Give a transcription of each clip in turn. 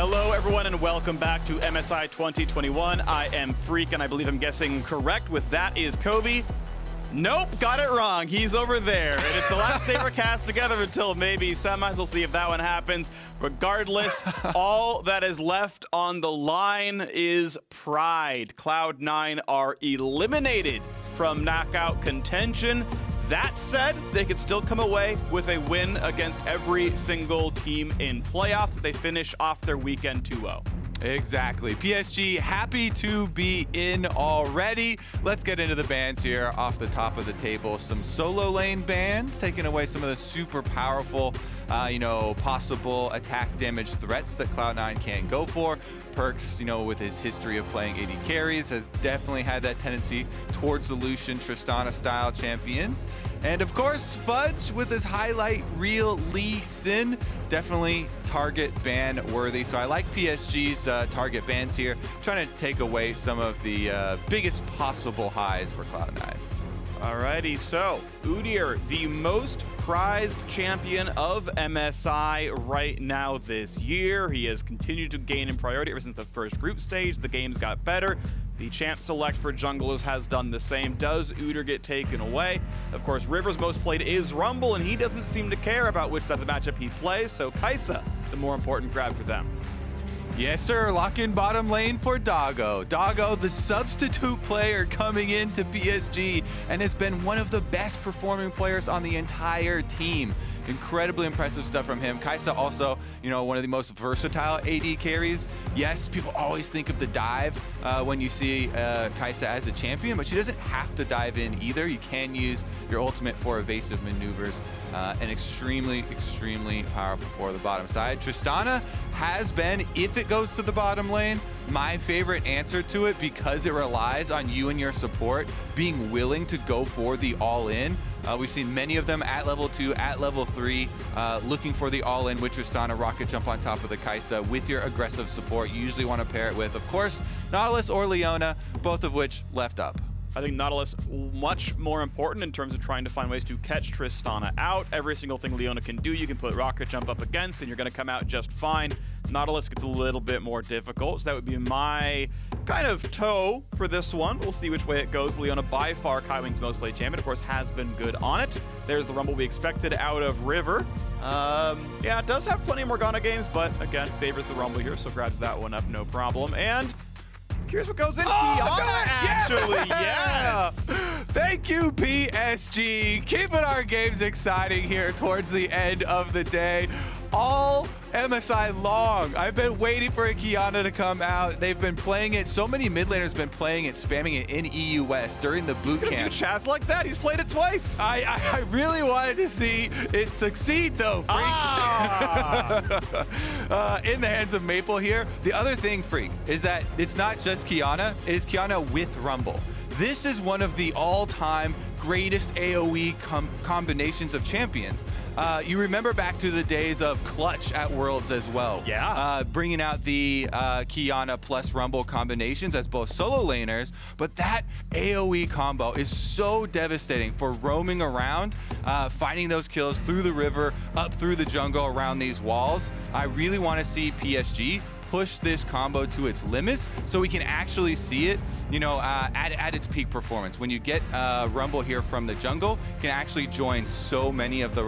Hello, everyone, and welcome back to MSI 2021. I am Phreak, and I believe I'm guessing correct with that is Kobe. Nope, got it wrong. He's over there. And it's the last day we're cast together until maybe semis. We'll see if that one happens. Regardless, all that is left on the line is pride. Cloud9 are eliminated from knockout contention. That said, they could still come away with a win against every single team in playoffs if they finish off their weekend 2-0. Exactly. PSG happy to be in already. Let's get into the bans here off the top of the table. Some solo lane bans, taking away some of the super powerful, possible attack damage threats that Cloud9 can go for. Perkz, with his history of playing AD carries, has definitely had that tendency towards the Lucian Tristana style champions. And of course, Fudge with his highlight reel Lee Sin, definitely target ban worthy. So I like PSG's target bans here, trying to take away some of the biggest possible highs for Cloud9. Alrighty, so Udyr, the most prized champion of MSI right now this year. He has continued to gain in priority ever since the first group stage. The game's got better. The champ select for junglers has done the same. Does Udyr get taken away? Of course, River's most played is Rumble, and he doesn't seem to care about which side of the matchup he plays, so Kai'Sa, the more important grab for them. Yes, sir. Lock in bottom lane for Doggo. Doggo, the substitute player coming into PSG, and has been one of the best performing players on the entire team. Incredibly impressive stuff from him. Kai'Sa also, one of the most versatile AD carries. Yes, people always think of the dive when you see Kai'Sa as a champion, but she doesn't have to dive in either. You can use your ultimate for evasive maneuvers, and extremely, extremely powerful for the bottom side. Tristana has been, if it goes to the bottom lane, my favorite answer to it, because it relies on you and your support being willing to go for the all-in. We've seen many of them at level 2, at level 3, looking for the all-in with Tristana, rocket jump on top of the Kai'Sa with your aggressive support. You usually want to pair it with, of course, Nautilus or Leona, both of which left up. I think Nautilus much more important in terms of trying to find ways to catch Tristana out. Every single thing Leona can do, you can put rocket jump up against, and you're going to come out just fine. Nautilus gets a little bit more difficult, so that would be my kind of toe for this one. We'll see which way it goes. Leona, by far Kaiwing's most played champion, of course, has been good on it. There's the Rumble we expected out of River. Yeah, it does have plenty of Morgana games, but again, favors the Rumble here, so grabs that one up, no problem. And curious what goes in. Qiyana, actually, yes. Thank you, PSG. Keeping our games exciting here towards the end of the day. All MSI long, I've been waiting for a Qiyana to come out. They've been playing it. So many mid laners been playing it, spamming it in EU West during the boot camp. Chaz like that. He's played it twice. I really wanted to see it succeed, though, Phreak. In the hands of Maple here. The other thing, Phreak, is that it's not just Qiyana. It is Qiyana with Rumble. This is one of the all-time greatest AoE combinations of champions. You remember back to the days of Clutch at Worlds as well. Yeah. Bringing out the Qiyana plus Rumble combinations as both solo laners, but that AoE combo is so devastating for roaming around, finding those kills through the river, up through the jungle around these walls. I really want to see PSG push this combo to its limits so we can actually see it, at its peak performance. When you get Rumble here from the jungle, you can actually join so many of the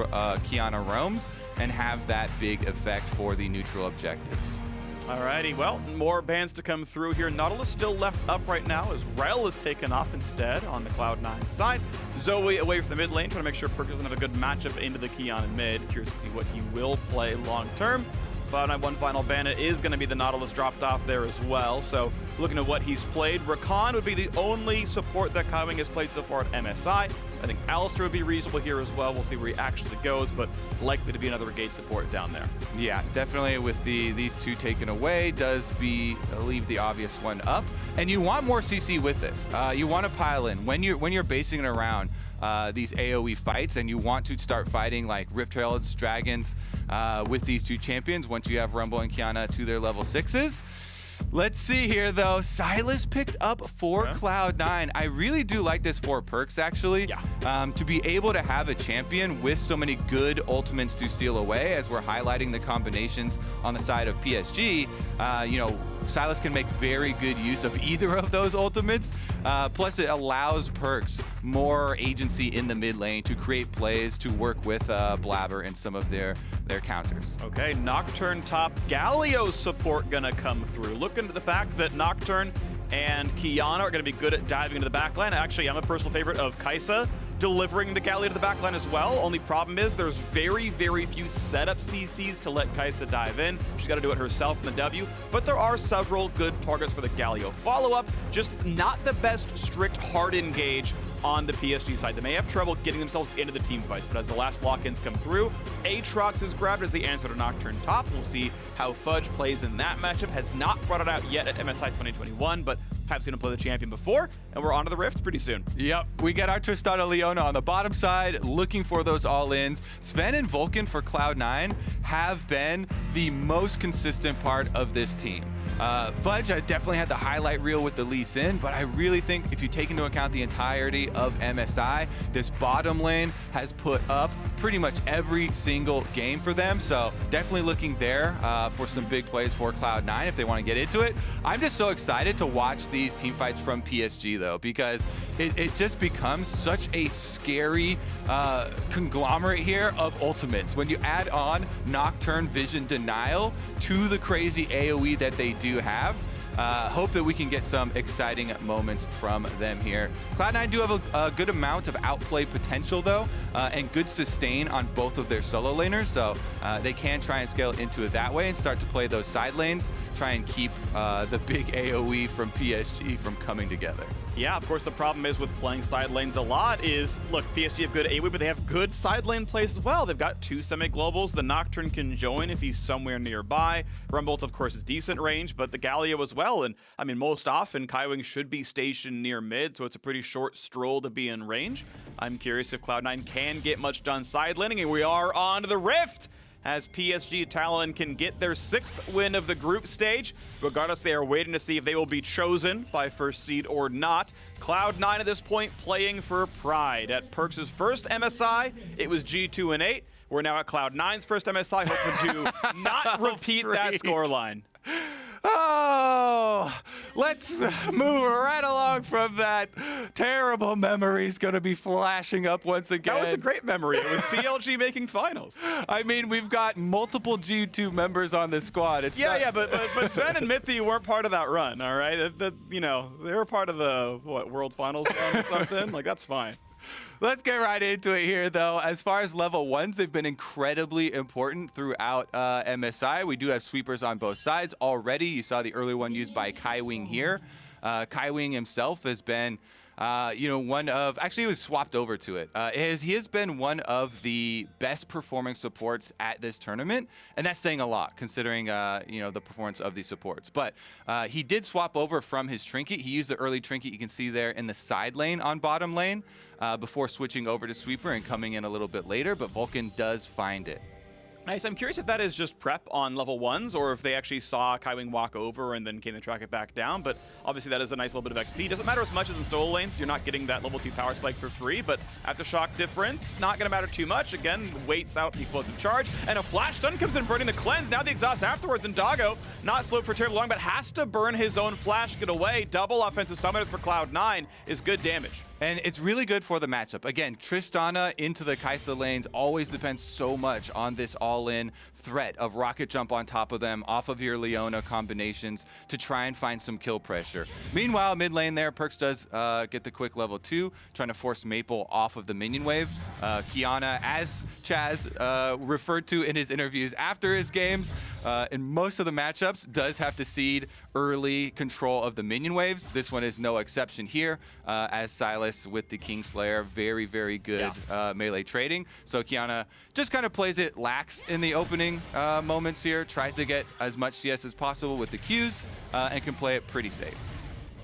Qiyana roams and have that big effect for the neutral objectives. Alrighty, well, more bans to come through here. Nautilus still left up right now as Rel is taken off instead on the Cloud9 side. Zoe away from the mid lane, trying to make sure Perkz doesn't have a good matchup into the Qiyana mid. Curious to see what he will play long term. Cloud9 one final ban. It is going to be the Nautilus dropped off there as well. So looking at what he's played, Rakan would be the only support that Kaiwing has played so far at MSI. I think Alistair would be reasonable here as well. We'll see where he actually goes, but likely to be another Gate support down there. Yeah, definitely with these two taken away, does leave the obvious one up. And you want more CC with this. You want to pile in. When you're basing it around these AoE fights and you want to start fighting like Rift Heralds, Dragons with these two champions once you have Rumble and Qiyana to their level 6s. Let's see here, though. Sylas picked up for Cloud9. I really do like this for Perkz, actually. Yeah. to be able to have a champion with so many good ultimates to steal away, as we're highlighting the combinations on the side of PSG, you know, Sylas can make very good use of either of those ultimates. Plus, it allows Perkz more agency in the mid lane to create plays to work with Blaber and some of their counters. Okay, Nocturne top, Galio support gonna come through. Look into the fact that Nocturne and Qiyana are going to be good at diving into the backline. Actually, I'm a personal favorite of Kai'Sa delivering the Galio to the backline as well. Only problem is there's very, very few setup CCs to let Kai'Sa dive in. She's got to do it herself in the W, but there are several good targets for the Galio. Follow-up, just not the best strict hard engage on the PSG side. They may have trouble getting themselves into the team fights, but as the last lock-ins come through, Aatrox is grabbed as the answer to Nocturne top. We'll see how Fudge plays in that matchup. Has not brought it out yet at MSI 2021, but have seen him play the champion before, and we're on to the Rift pretty soon. Yep, we get our Tristana Leona on the bottom side, looking for those all-ins. Zven and Vulcan for Cloud9 have been the most consistent part of this team. Fudge, I definitely had the highlight reel with the Lee Sin, but I really think if you take into account the entirety of MSI, this bottom lane has put up pretty much every single game for them. So definitely looking there for some big plays for Cloud9 if they want to get into it. I'm just so excited to watch these team fights from PSG though, because it just becomes such a scary conglomerate here of ultimates. When you add on Nocturne Vision Denial to the crazy AoE that they do have, hope that we can get some exciting moments from them here. Cloud9 do have a good amount of outplay potential though, and good sustain on both of their solo laners, so they can try and scale into it that way and start to play those side lanes, try and keep the big AoE from PSG from coming together. Yeah, of course, the problem is with playing side lanes a lot is, look, PSG have good AoE, but they have good side lane plays as well. They've got two semi-globals. The Nocturne can join if he's somewhere nearby. Rumble, of course, is decent range, but the Galio as well. And, I mean, most often, Kaiwing should be stationed near mid, so it's a pretty short stroll to be in range. I'm curious if Cloud9 can get much done side laning, and we are on to the Rift, as PSG Talon can get their 6th win of the group stage. Regardless, they are waiting to see if they will be chosen by first seed or not. Cloud9 at this point playing for pride. At Perkz' first MSI, it was G2 and 8. We're now at Cloud9's first MSI, hoping to not repeat that scoreline. Oh, let's move right along from that. Terrible memories going to be flashing up once again. That was a great memory. It was CLG making finals. I mean, we've got multiple G2 members on this squad. It's yeah, but Zven and Mythy weren't part of that run, all right? You know, they were part of the, what, World Finals run or something? Like, that's fine. Let's get right into it here, though. As far as level 1s, they've been incredibly important throughout MSI. We do have sweepers on both sides already. You saw the early one used by Kaiwing here. Kaiwing himself has been, you know, one of, actually he was swapped over to it. He has been one of the best performing supports at this tournament, and that's saying a lot considering, you know, the performance of these supports. But he did swap over from his trinket. He used the early trinket you can see there in the side lane on bottom lane before switching over to sweeper and coming in a little bit later, but Vulcan does find it. Nice. I'm curious if that is just prep on level 1s or if they actually saw Kaiwing walk over and then came to track it back down. But obviously that is a nice little bit of XP. Doesn't matter as much as in solo lanes. You're not getting that level 2 power spike for free, but aftershock difference, not going to matter too much. Again, waits out the explosive charge, and a flash stun comes in, burning the cleanse. Now the exhaust afterwards, and Doggo, not slowed for terribly long, but has to burn his own flash to get away. Double offensive summoners for Cloud9 is good damage. And it's really good for the matchup. Again, Tristana into the Kai'Sa lanes always depends so much on this all-in threat of rocket jump on top of them, off of your Leona combinations to try and find some kill pressure. Meanwhile, mid lane there, Perkz does get the quick level 2, trying to force Maple off of the minion wave. Qiyana, as Chaz referred to in his interviews after his games, in most of the matchups, does have to cede early control of the minion waves. This one is no exception here, as Sylas with the Kingslayer, very, very good melee trading. So Qiyana just kind of plays it lax in the opening moments here, tries to get as much CS as possible with the Qs, and can play it pretty safe.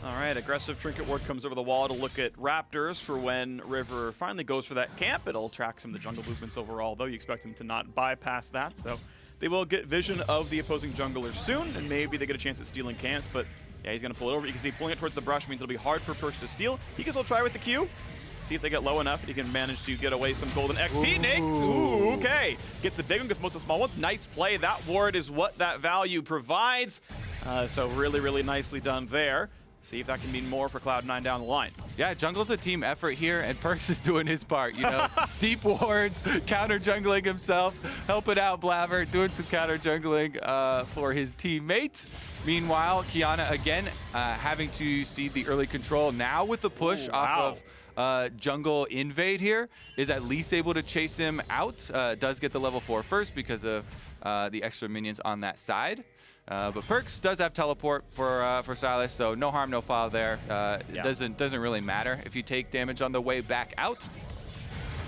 All right, aggressive Trinket Ward comes over the wall to look at Raptors for when River finally goes for that camp. It'll track some of the jungle movements overall, though. You expect him to not bypass that, so they will get vision of the opposing junglers soon, and maybe they get a chance at stealing camps, but yeah, he's going to pull it over. You can see pulling it towards the brush means it'll be hard for Perkz to steal. He can still try with the Q. See if they get low enough and he can manage to get away some golden XP. Nate, ooh, okay. Gets the big one, gets most of the small ones. Nice play. That ward is what that value provides. So really, really nicely done there. See if that can mean more for Cloud9 down the line. Yeah, jungle's a team effort here, and Perkz is doing his part, you know. Deep wards, counter jungling himself, helping out Blaber, doing some counter jungling for his teammates. Meanwhile, Qiyana again having to cede the early control. Now with the push off of jungle invade here, is at least able to chase him out. Does get the level 4 first because of the extra minions on that side. But Perkz does have teleport for Sylas, so no harm, no foul there. It doesn't really matter if you take damage on the way back out.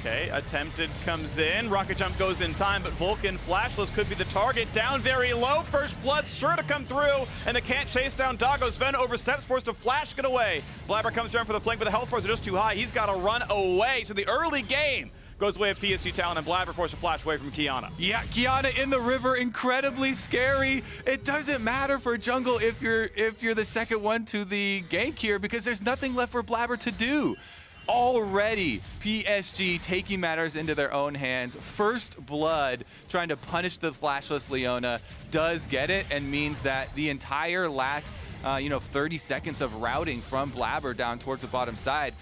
Okay, attempted comes in. Rocket jump goes in time, but Vulcan flashless could be the target. Down very low. First blood sure to come through, and they can't chase down Doggo. Zven oversteps, forced to flash, get away. Blaber comes down for the flank, but the health bars are just too high. He's got to run away. So the early game goes away of PSG Talon, and Blaber forced to flash away from Qiyana. Yeah, Qiyana in the river, incredibly scary. It doesn't matter for jungle if you're the second one to the gank here, because there's nothing left for Blaber to do. Already, PSG taking matters into their own hands. First blood, trying to punish the flashless Leona, does get it, and means that the entire last 30 seconds of routing from Blaber down towards the bottom side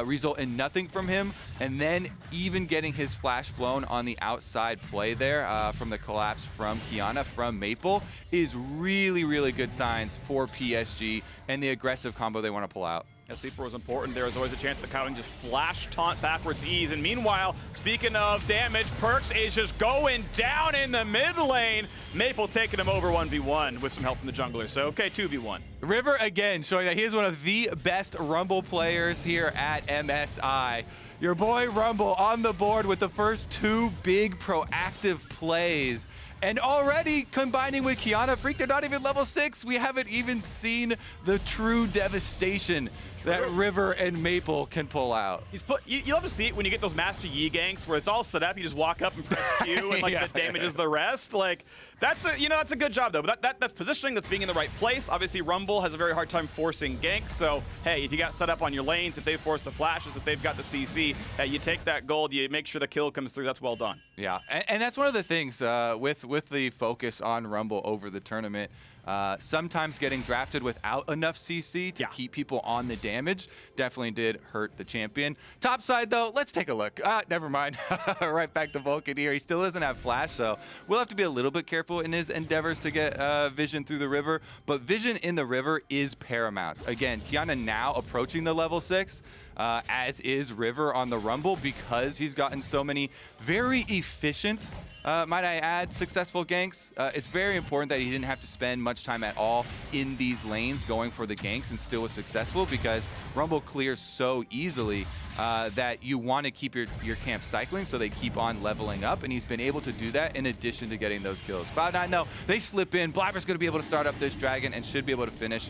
result in nothing from him, and then even getting his flash blown on the outside play there from the collapse from Qiyana from Maple is really, really good signs for PSG and the aggressive combo they want to pull out. Yeah, Sweeper was important. There was always a chance that Kaiwing just flash taunt backwards ease. And meanwhile, speaking of damage, Perkz is just going down in the mid lane. Maple taking him over 1v1 with some help from the jungler. So, okay, 2v1. River again showing that he is one of the best Rumble players here at MSI. Your boy Rumble on the board with the first 2 big proactive plays. And already combining with Qiyana, Phreak, they're not even level 6. We haven't even seen the true devastation that River and Maple can pull out. You love to see it when you get those Master Yi ganks where it's all set up. You just walk up and press Q, and the damage is the rest. Like that's a good job though. But that's positioning. That's being in the right place. Obviously, Rumble has a very hard time forcing ganks. So hey, if you got set up on your lanes, if they force the flashes, if they've got the CC, hey, you take that gold. You make sure the kill comes through. That's well done. Yeah, and that's one of the things with the focus on Rumble over the tournament. Sometimes getting drafted without enough CC to keep people on the damage definitely did hurt the champion. Top side though, let's take a look. Never mind. Right back to Vulcan here. He still doesn't have flash, so we'll have to be a little bit careful in his endeavors to get vision through the river. But vision in the river is paramount. Again, Qiyana now approaching the level 6. As is River on the Rumble, because he's gotten so many very efficient, might I add, successful ganks. It's very important that he didn't have to spend much time at all in these lanes going for the ganks and still was successful, because Rumble clears so easily that you want to keep your camp cycling so they keep on leveling up, and he's been able to do that in addition to getting those kills. Cloud9 though, they slip in. Blaber's going to be able to start up this dragon and should be able to finish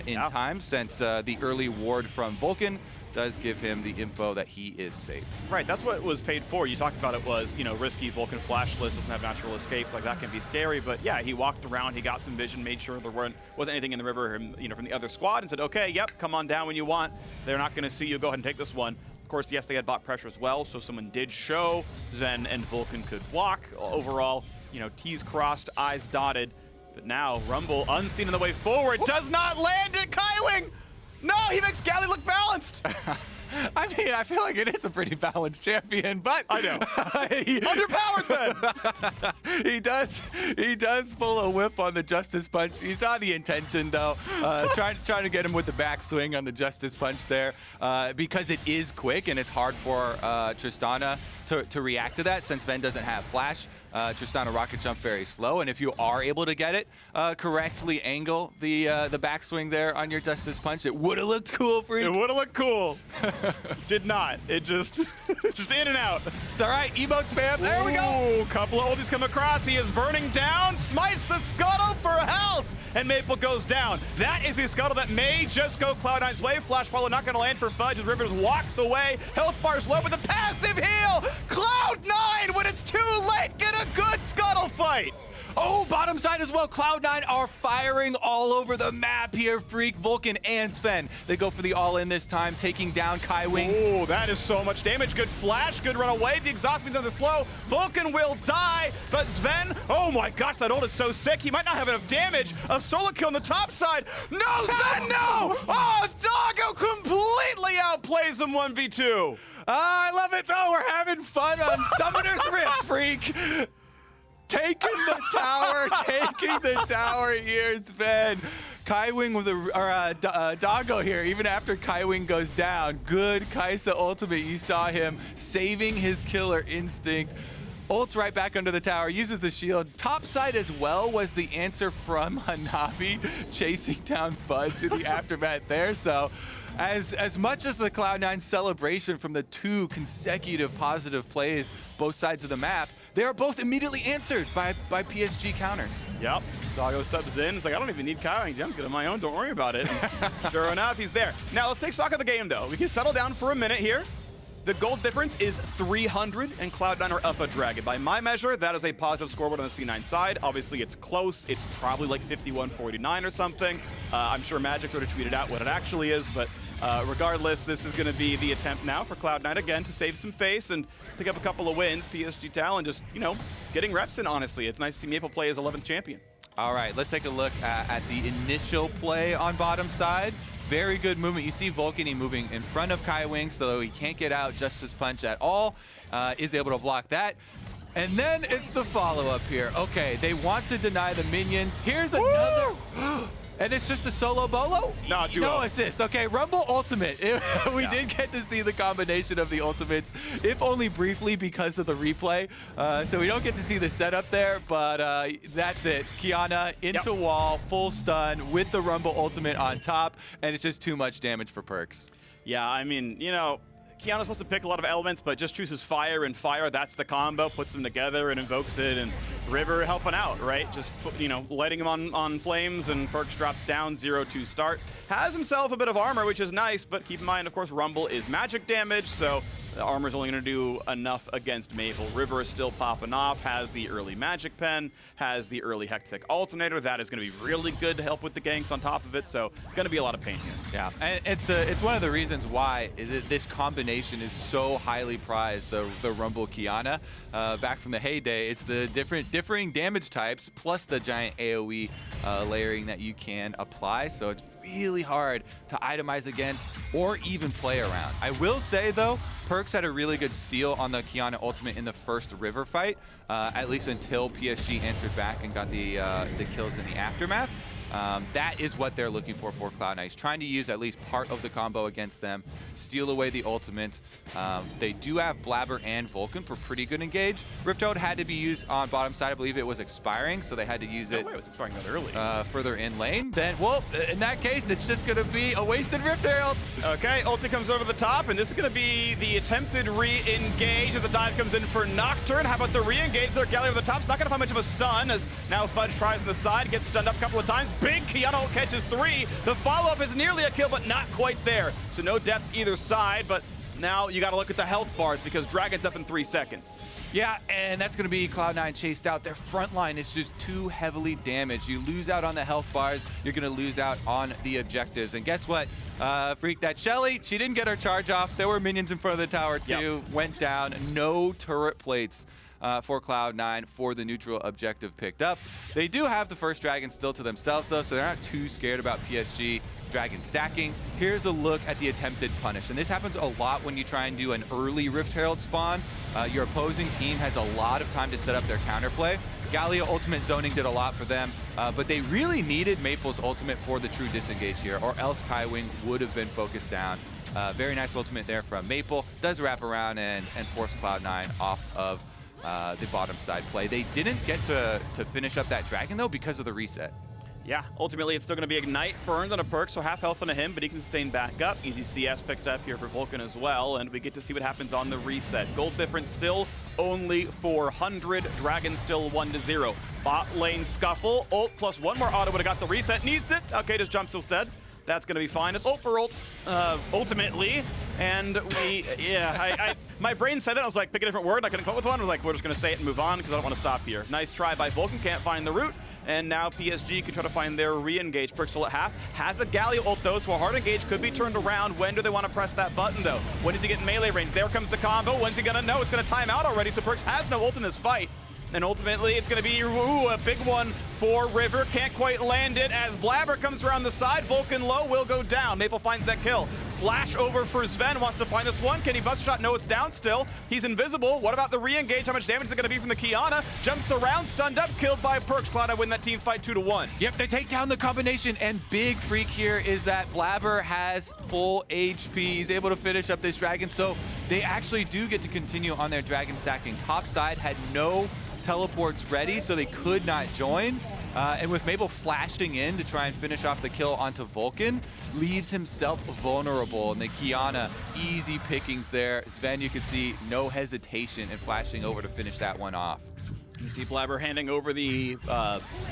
in time, since the early ward from Vulcan does give him the info that he is safe. Right, that's what it was paid for. You talked about it was, risky. Vulcan flashless, doesn't have natural escapes, like that can be scary. But yeah, he walked around, he got some vision, made sure there wasn't anything in the river, from the other squad, and said, okay, yep, come on down when you want. They're not going to see you. Go ahead and take this one. Of course, yes, they had bot pressure as well, so someone did show Zven and Vulcan could walk. Overall, T's crossed, I's dotted. But now Rumble, unseen on the way forward, does not land at Kaiwing. No, he makes Galio look balanced. I mean, I feel like it is a pretty balanced champion, but I know. Underpowered then. He does pull a whiff on the Justice Punch. He saw the intention though, trying to get him with the backswing on the Justice Punch there, because it is quick and it's hard for Tristana to react to that, since Zven doesn't have flash. Tristana rocket jump very slow, and if you are able to get it, correctly angle the backswing there on your Justice Punch, it would have looked cool for you. It would have looked cool. Did not. It just in and out. It's all right. Emote spam. There we go. Couple of ultis come across. He is burning down. Smites the scuttle for health. And Maple goes down. That is a scuttle that may just go Cloud9's way. Flash follow not going to land for Fudge as Rivers walks away. Health bar's low with a passive heal. Cloud9, when it's too late, get a good scuttle fight. Oh, bottom side might as well. Cloud9 are firing all over the map here. Phreak, Vulcan, and Zven. They go for the all-in this time, taking down Kaiwing. Oh, that is so much damage. Good flash, good run away. The exhaust means on the slow. Vulcan will die, but Zven, oh my gosh, that ult is so sick. He might not have enough damage. A solo kill on the top side. No, Zven, no! Oh, Doggo completely outplays him 1v2. I love it, though. We're having fun on Summoner's Rift, Phreak. Taking the tower here, Zven. Kaiwing with a Doggo here, even after Kaiwing goes down. Good Kai'Sa ultimate. You saw him saving his killer instinct. Ults right back under the tower, uses the shield. Top side as well was the answer from Hanabi, chasing down Fudge in the aftermath there. So as much as the Cloud9 celebration from the 2 consecutive positive plays, both sides of the map, they are both immediately answered by PSG counters. Yep. Doggo subs in. It's like, I don't even need Kaiwing. I'm good on my own. Don't worry about it. Sure enough, he's there. Now, let's take stock of the game, though. We can settle down for a minute here. The gold difference is 300, and Cloud9 are up a dragon. By my measure, that is a positive scoreboard on the C9 side. Obviously, it's close. It's probably like 51-49 or something. I'm sure Magic sort of tweeted out what it actually is, but regardless, this is going to be the attempt now for Cloud9 again to save some face and pick up a couple of wins. PSG Talon just, you know, getting reps in, honestly. It's nice to see Maple play as 11th champion. All right, let's take a look at the initial play on bottom side. Very good movement. You see Vulcan moving in front of Kaiwing, so he can't get out Justice Punch at all. Is able to block that. And then it's the follow-up here. Okay, they want to deny the minions. Here's another. And it's just a solo bolo? No assist. Okay, Rumble Ultimate. We did get to see the combination of the ultimates, if only briefly because of the replay. So we don't get to see the setup there, but that's it. Qiyana into wall, full stun with the Rumble Ultimate on top, and it's just too much damage for Perkz. Yeah, I mean, you know, Qiyana's supposed to pick a lot of elements, but just chooses fire and fire. That's the combo, puts them together and invokes it, and River helping out, right? Just, you know, lighting him on flames, and Perkz drops down, 0-2 start. Has himself a bit of armor, which is nice, but keep in mind, of course, Rumble is magic damage, so the armor's only going to do enough against Maple. River is still popping off, has the early magic pen, has the early hectic alternator. That is going to be really good to help with the ganks on top of it, so going to be a lot of pain here. Yeah, and it's one of the reasons why this combination is so highly prized, the Rumble Qiyana. Back from the heyday, it's the differing damage types plus the giant AoE layering that you can apply, so it's really hard to itemize against or even play around. I will say, though, Perkz had a really good steal on the Qiyana ultimate in the first River fight, at least until PSG answered back and got the kills in the aftermath. That is what they're looking for Cloud9. He's trying to use at least part of the combo against them, steal away the ultimate. They do have Blaber and Vulcan for pretty good engage. Rift Herald had to be used on bottom side. I believe it was expiring, so they had to use it. It was expiring that early. Further in lane. Then, well, in that case, it's just going to be a wasted Rift Herald. Okay, ulti comes over the top, and this is going to be the attempted re-engage as the dive comes in for Nocturne. How about the re-engage there? Galio over the top. It's not going to find much of a stun, as now Fudge tries on the side, gets stunned up a couple of times. Big Qiyana ult catches 3. The follow-up is nearly a kill, but not quite there. So no deaths either side, but now you got to look at the health bars because Dragon's up in 3 seconds. Yeah, and that's going to be Cloud9 chased out. Their front line is just too heavily damaged. You lose out on the health bars, you're going to lose out on the objectives. And guess what? Phreak, that Shelly, she didn't get her charge off. There were minions in front of the tower too. Yep. Went down. No turret plates for Cloud9 for the neutral objective picked up. They do have the first dragon still to themselves, though, so they're not too scared about PSG dragon stacking. Here's a look at the attempted punish, and this happens a lot when you try and do an early Rift Herald spawn. Your opposing team has a lot of time to set up their counterplay. Galio ultimate zoning did a lot for them, but they really needed Maple's ultimate for the true disengage here, or else Kaiwing would have been focused down. Very nice ultimate there from Maple. Does wrap around and force Cloud9 off of the bottom side play. They didn't get to finish up that dragon, though, because of the reset. Yeah, ultimately it's still going to be Ignite burned on a Perkz, so half health on him, but he can sustain back up. Easy CS picked up here for Vulcan as well, and we get to see what happens on the reset. Gold difference still only 400. Dragon still 1-0. Bot lane scuffle. Ult plus one more auto would have got the reset. Needs it. Okay, just jumps instead. That's going to be fine. It's ult for ult, ultimately. And we, My brain said it. I was like, pick a different word. I couldn't come up with one. I was like, we're just going to say it and move on because I don't want to stop here. Nice try by Vulcan. Can't find the route. And now PSG can try to find their re-engage. Perkz still at half. Has a Galio ult though, so a hard engage could be turned around. When do they want to press that button though? When does he get in melee range? There comes the combo. When's he going to know? It's going to time out already, so Perkz has no ult in this fight. And ultimately, it's going to be a big one for River. Can't quite land it as Blaber comes around the side. Vulcan low will go down. Maple finds that kill. Flash over for Zven. Wants to find this one. Can he bust shot? No, it's down still. He's invisible. What about the re-engage? How much damage is it going to be from the Qiyana? Jumps around, stunned up, killed by Perkz. Cloud9 win that team fight 2-1. Yep, they take down the combination, and big Phreak here is that Blaber has full HP. He's able to finish up this dragon, so they actually do get to continue on their dragon stacking. Top side had no teleports ready, so they could not join. And with Maple flashing in to try and finish off the kill onto Vulcan, leaves himself vulnerable. And the Qiyana, easy pickings there. Zven, you can see no hesitation in flashing over to finish that one off. You see Blaber handing over the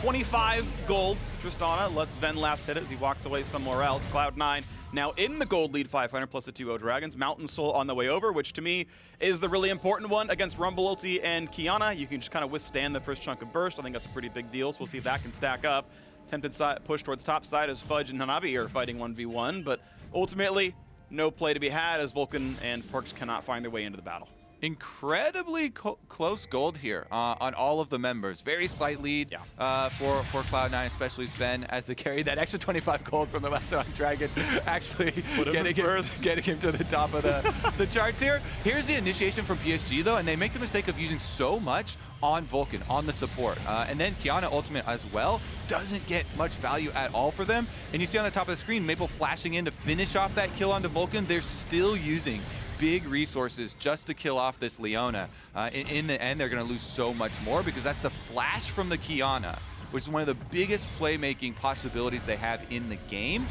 25 gold to Tristana. Lets Zven last hit it as he walks away somewhere else. Cloud9 now in the gold lead, 500 plus the 2-0 Dragons. Mountain Soul on the way over, which to me is the really important one against Rumble ulti and Qiyana. You can just kind of withstand the first chunk of burst. I think that's a pretty big deal, so we'll see if that can stack up. Tempted side, push towards top side as Fudge and Hanabi are fighting 1v1, but ultimately no play to be had as Vulcan and Perkz cannot find their way into the battle. Incredibly close gold here on all of the members. Very slight lead for Cloud9, especially Zven, as they carry that extra 25 gold from the last on Dragon, actually getting him to the top of the charts here. Here's the initiation from PSG, though, and they make the mistake of using so much on Vulcan, on the support. And then Qiyana ultimate as well doesn't get much value at all for them. And you see on the top of the screen, Maple flashing in to finish off that kill onto Vulcan. They're still using big resources just to kill off this Leona. In the end, they're going to lose so much more because that's the flash from the Qiyana, which is one of the biggest playmaking possibilities they have in the game,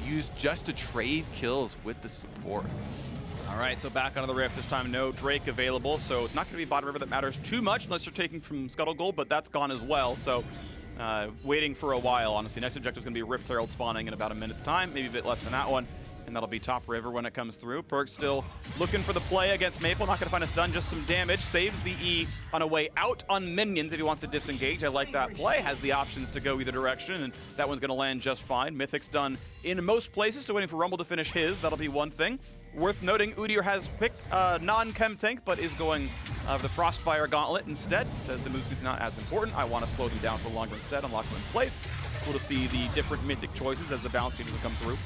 used just to trade kills with the support. All right, so back onto the Rift. This time, no Drake available, so it's not going to be bottom river that matters too much unless you're taking from Scuttle Gold, but that's gone as well. So waiting for a while, honestly. Next objective is going to be Rift Herald spawning in about a minute's time, maybe a bit less than that one. And that'll be top river when it comes through. Perkz still looking for the play against Maple. Not going to find a stun, just some damage. Saves the E on a way out on minions if he wants to disengage. I like that play. Has the options to go either direction, and that one's going to land just fine. Mythic's done in most places, so waiting for Rumble to finish his. That'll be one thing. Worth noting, Udyr has picked non-chem tank, but is going the Frostfire Gauntlet instead. Says the move speed's not as important. I want to slow them down for longer instead, unlock them in place. Cool to see the different mythic choices as the balance changes will come through.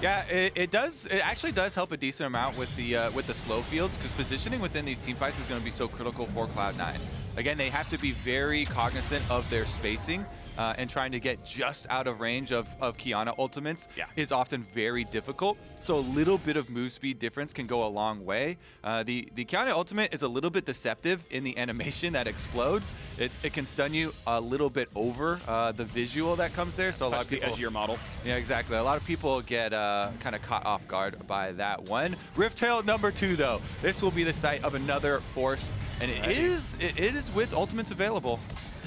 Yeah, it does. It actually does help a decent amount with the slow fields, because positioning within these team fights is going to be so critical for Cloud9. Again, they have to be very cognizant of their spacing, and trying to get just out of range of Qiyana ultimates is often very difficult. So a little bit of move speed difference can go a long way. The Qiyana ultimate is a little bit deceptive in the animation that explodes. It can stun you a little bit over the visual that comes there. So a lot of people, the edgier model. Yeah, exactly. A lot of people get kind of caught off guard by that one. Rift Herald number 2, though. This will be the site of another force, and it is with ultimates available.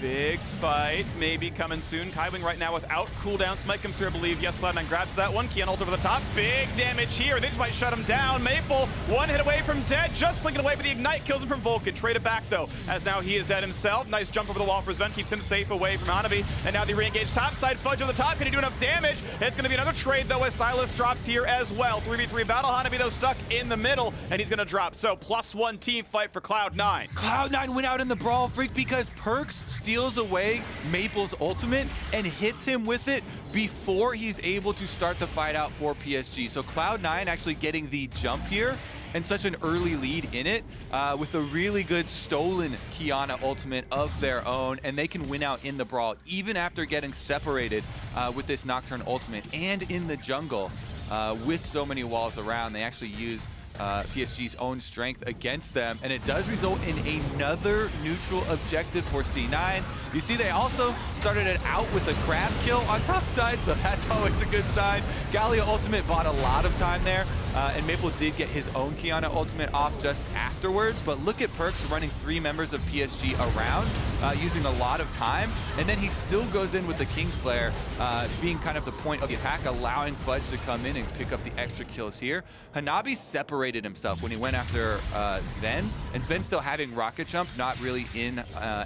Big fight, maybe coming soon. Kaiwing right now without cooldown. Smite comes through, I believe. Yes, Cloud9 grabs that one. Qiyana ult over the top. Big damage here. They just might shut him down. Maple, one hit away from dead. Just slinking away, but the Ignite kills him from Vulcan. Trade it back, though, as now he is dead himself. Nice jump over the wall for Zven. Keeps him safe away from Hanabi. And now the re-engage top side. Fudge over the top. Can he do enough damage? It's going to be another trade, though, as Sylas drops here as well. 3v3 battle. Hanabi, though, stuck in the middle, and he's going to drop. So, +1 team fight for Cloud9. Cloud9 went out in the brawl, Phreak, because Perkz steals away Maple's ultimate and hits him with it before he's able to start the fight out for PSG. So Cloud9 actually getting the jump here and such an early lead in it with a really good stolen Qiyana ultimate of their own, and they can win out in the brawl even after getting separated with this Nocturne ultimate. And in the jungle with so many walls around, they actually use PSG's own strength against them, and it does result in another neutral objective for C9. You see they also started it out with a crab kill on top side, so that's always a good sign. Galio ultimate bought a lot of time there, and Maple did get his own Qiyana ultimate off just afterwards, but look at Perkz running 3 members of PSG around, using a lot of time, and then he still goes in with the Kingslayer, being kind of the point of the attack, allowing Fudge to come in and pick up the extra kills here. Hanabi separated himself when he went after Zven, and Zven still having rocket jump, not really in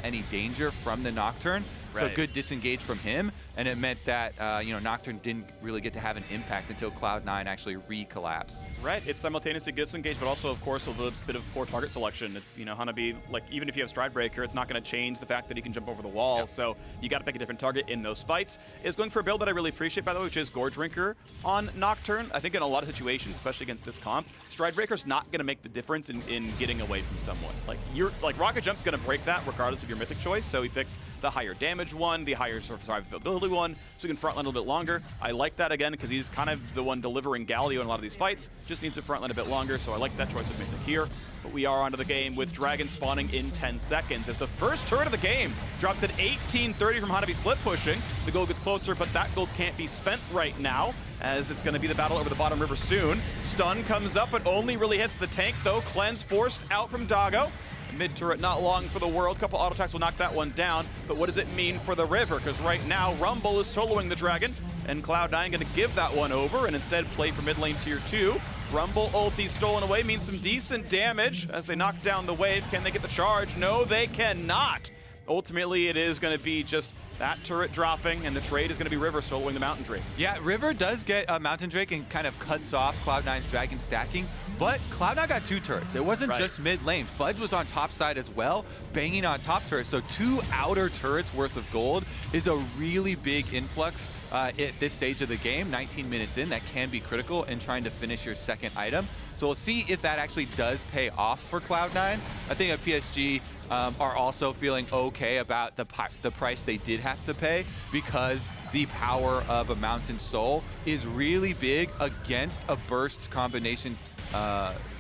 any danger from the Nocturne. So good disengage from him, and it meant that Nocturne didn't really get to have an impact until Cloud9 actually re-collapsed. Right, it's simultaneously disengage, but also, of course, a little bit of poor target selection. It's, Hanabi, like, even if you have Stride Breaker, it's not going to change the fact that he can jump over the wall, so you got to pick a different target in those fights. Is going for a build that I really appreciate, by the way, which is Gorge Drinker on Nocturne. I think in a lot of situations, especially against this comp, Stride Breaker's not going to make the difference in getting away from someone. Like, Rocket Jump's going to break that regardless of your mythic choice, so he picks the higher damage one, the higher survivability one, so he can frontline a little bit longer. I like that again because he's kind of the one delivering Galio in a lot of these fights. Just needs to frontline a bit longer, so I like that choice of mythic here. But we are onto the game with Dragon spawning in 10 seconds as the first turret of the game drops at 18:30 from Hanabi split pushing. The gold gets closer, but that gold can't be spent right now as it's going to be the battle over the bottom river soon. Stun comes up, but only really hits the tank though. Cleanse forced out from Doggo. Mid turret not long for the world. Couple auto attacks will knock that one down. But what does it mean for the river? Because right now Rumble is soloing the Dragon, and Cloud9 going to give that one over and instead play for mid lane tier 2. Rumble ulti stolen away means some decent damage as they knock down the wave. Can they get the charge? No, they cannot. Ultimately, it is going to be just that turret dropping, and the trade is going to be River soloing the Mountain Drake. Yeah, River does get a Mountain Drake and kind of cuts off Cloud9's Dragon stacking, but Cloud9 got 2 turrets. It wasn't just mid lane. Fudge was on top side as well, banging on top turrets. So 2 outer turrets worth of gold is a really big influx at this stage of the game. 19 minutes in, that can be critical in trying to finish your second item. So we'll see if that actually does pay off for Cloud9. I think at PSG, are also feeling okay about the price they did have to pay, because the power of a Mountain Soul is really big against a burst combination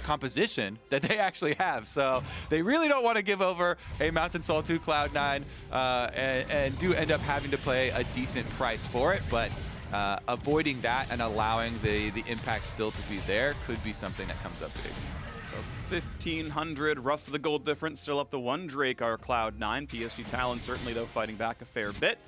composition that they actually have. So they really don't want to give over a Mountain Soul to Cloud9 and do end up having to pay a decent price for it, but avoiding that and allowing the impact still to be there could be something that comes up big. 1,500, rough the gold difference, still up the 1 Drake, our Cloud9. PSG Talon certainly, though, fighting back a fair bit.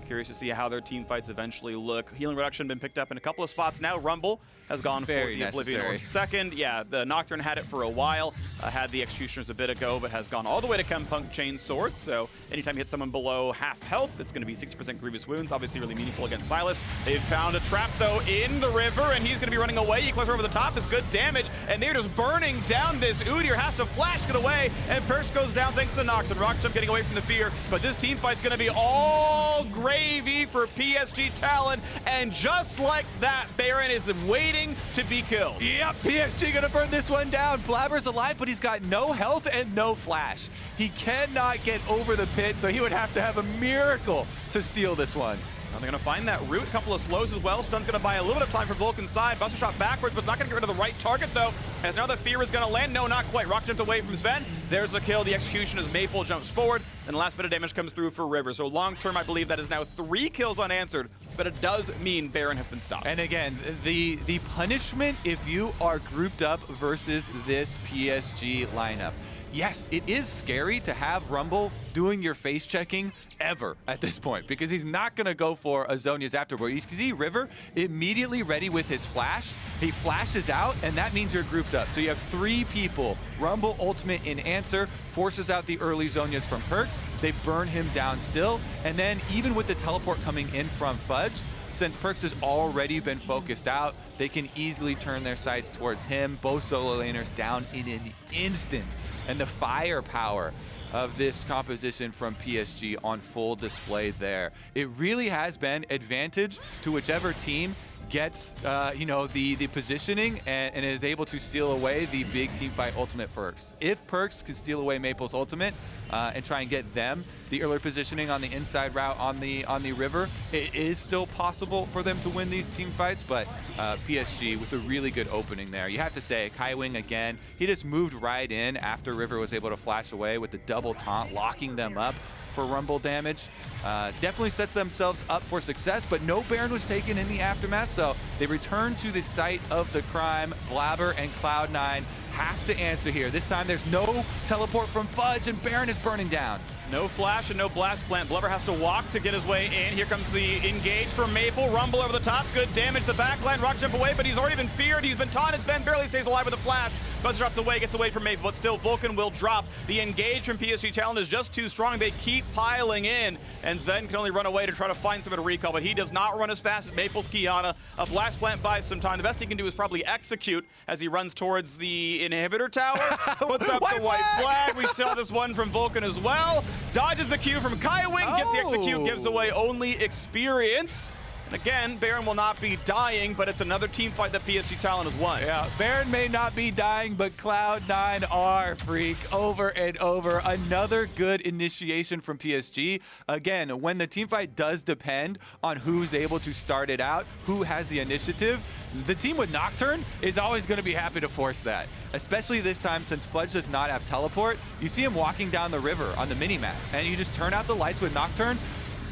Curious to see how their team fights eventually look. Healing reduction been picked up in a couple of spots now. Rumble has gone for the Oblivion Orb second. Yeah, the Nocturne had it for a while. Had the Executioners a bit ago, but has gone all the way to Chempunk Chain Sword. So anytime you hit someone below half health, it's going to be 60% Grievous Wounds. Obviously really meaningful against Sylas. They've found a trap, though, in the river, and he's going to be running away. He closer over the top is good damage, and they're just burning down this. Udyr has to flash it away, and Perkz goes down thanks to Nocturne. Rocket Jump getting away from the fear, but this team fight's going to be all gravy for PSG Talon, and just like that, Baron is waiting to be killed. Yep, PSG gonna burn this one down. Blaber's alive, but he's got no health and no flash. He cannot get over the pit, so he would have to have a miracle to steal this one. Now they're going to find that root. A couple of slows as well. Stun's going to buy a little bit of time for Vulcan's side. Buster shot backwards, but it's not going to get rid of the right target, though. As now the fear is going to land. No, not quite. Rock jumped away from Zven. There's the kill. The execution as Maple jumps forward. And the last bit of damage comes through for River. So long term, I believe that is now 3 kills unanswered. But it does mean Baron has been stopped. And again, the punishment if you are grouped up versus this PSG lineup. Yes, it is scary to have Rumble doing your face checking ever at this point, because he's not going to go for a Zhonya's afterward. You see River immediately ready with his flash. He flashes out, and that means you're grouped up. So you have 3 people. Rumble ultimate in answer, forces out the early Zhonyas from Perkz. They burn him down still. And then even with the teleport coming in from Fudge, since Perkz has already been focused out, they can easily turn their sights towards him. Both solo laners down in an instant. And the firepower of this composition from PSG on full display there. It really has been advantage to whichever team gets the positioning and is able to steal away the big team fight ultimate Perkz. If Perkz can steal away Maple's ultimate and try and get them the earlier positioning on the inside route on the river, it is still possible for them to win these team fights, but PSG with a really good opening there. You have to say, Kaiwing again, he just moved right in after River was able to flash away with the double taunt, locking them up. for Rumble damage. Definitely sets themselves up for success, but no Baron was taken in the aftermath, so they return to the site of the crime. Blaber and Cloud9 have to answer here. This time there's no teleport from Fudge, and Baron is burning down. No flash and no blast plant. Blaber has to walk to get his way in. Here comes the engage from Maple. Rumble over the top. Good damage. The backline. Rock jump away, but he's already been feared. He's been taunted. Zven barely stays alive with a flash. Buzz drops away, gets away from Maple, but still Vulcan will drop. The engage from PSG Talon is just too strong. They keep piling in, and Zven can only run away to try to find some of the recall, but he does not run as fast as Maple's Qiyana. A blast plant buys some time. The best he can do is probably execute as he runs towards the inhibitor tower. Puts up the white flag. We saw this one from Vulcan as well. Dodges the Q from Kaiwing, gets the execute, gives away only experience. And again, Baron will not be dying, but it's another team fight that PSG Talon has won. Yeah, Baron may not be dying, but Cloud9 are, Phreak, over and over. Another good initiation from PSG. Again, when the team fight does depend on who's able to start it out, who has the initiative, the team with Nocturne is always going to be happy to force that. Especially this time, since Fudge does not have teleport. You see him walking down the river on the minimap, and you just turn out the lights with Nocturne.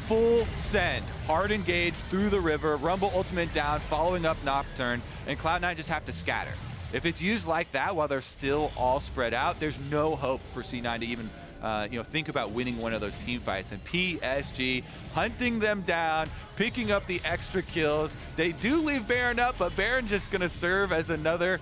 Full send, hard engage through the river, Rumble ultimate down, following up Nocturne, and Cloud9 just have to scatter. If it's used like that while they're still all spread out, there's no hope for C9 to even think about winning one of those team fights. And PSG hunting them down, picking up the extra kills. They do leave Baron up, but Baron just going to serve as another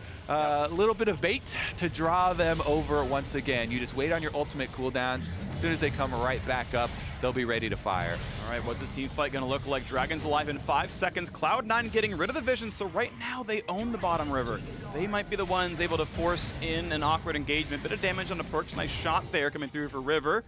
little bit of bait to draw them over once again. You just wait on your ultimate cooldowns. As soon as they come right back up, they'll be ready to fire. All right, what's this team fight going to look like? Dragon's alive in 5 seconds. Cloud9 getting rid of the vision, so right now they own the bottom river. They might be the ones able to force in an awkward engagement. Bit of damage on the Perkz. Nice shot there coming through for River.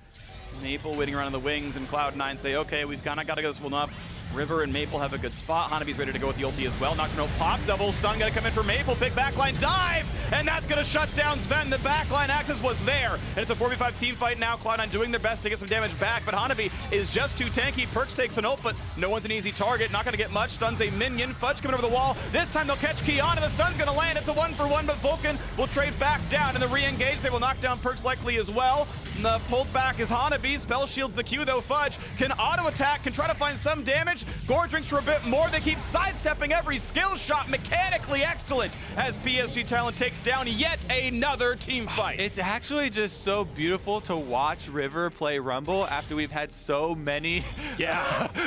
Maple waiting around in the wings, and Cloud9 say, okay, we've kind of got to get this one up. River and Maple have a good spot. Hanabi's ready to go with the ulti as well. Nocturne pop, double stun, gonna come in for Maple. Big backline dive, and that's gonna shut down Zven. The backline access was there, and it's a 4v5 team fight now. Cloud9 doing their best to get some damage back, but Hanabi is just too tanky. Perkz takes an ult, but no one's an easy target. Not gonna get much. Stuns a minion. Fudge coming over the wall. This time they'll catch Qiyana. The stun's gonna land. It's a 1-for-1, but Vulcan will trade back down. In the re-engage, they will knock down Perkz likely as well. And the pulled back is Hanabi. Spell shields the Q though. Fudge can auto attack, can try to find some damage. Gore drinks for a bit more. They keep sidestepping every skill shot. Mechanically excellent as PSG Talon takes down yet another team fight. It's actually just so beautiful to watch River play Rumble after we've had so many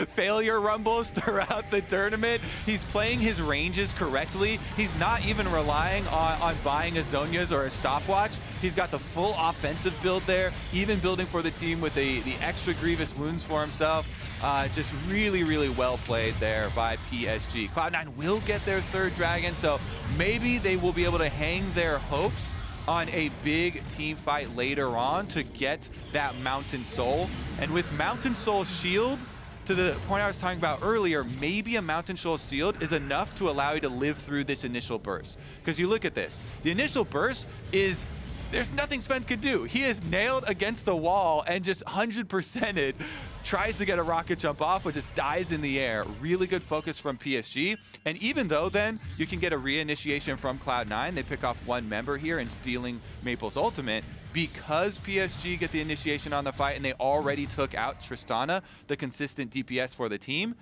failure Rumbles throughout the tournament. He's playing his ranges correctly. He's not even relying on buying a Zhonya's or a stopwatch. He's got the full offensive build there, even building for the team with the extra grievous wounds for himself. Just really, really well played there by PSG. Cloud9 will get their third dragon, so maybe they will be able to hang their hopes on a big team fight later on to get that Mountain Soul. And with Mountain Soul shield, to the point I was talking about earlier, maybe a Mountain Soul shield is enough to allow you to live through this initial burst. Because you look at this, the initial burst is, there's nothing Zven could do. He is nailed against the wall and just 100%ed. Tries to get a rocket jump off, but just dies in the air. Really good focus from PSG. And even though then you can get a reinitiation from Cloud9, they pick off one member here and stealing Maple's ultimate. Because PSG get the initiation on the fight and they already took out Tristana, the consistent DPS for the team,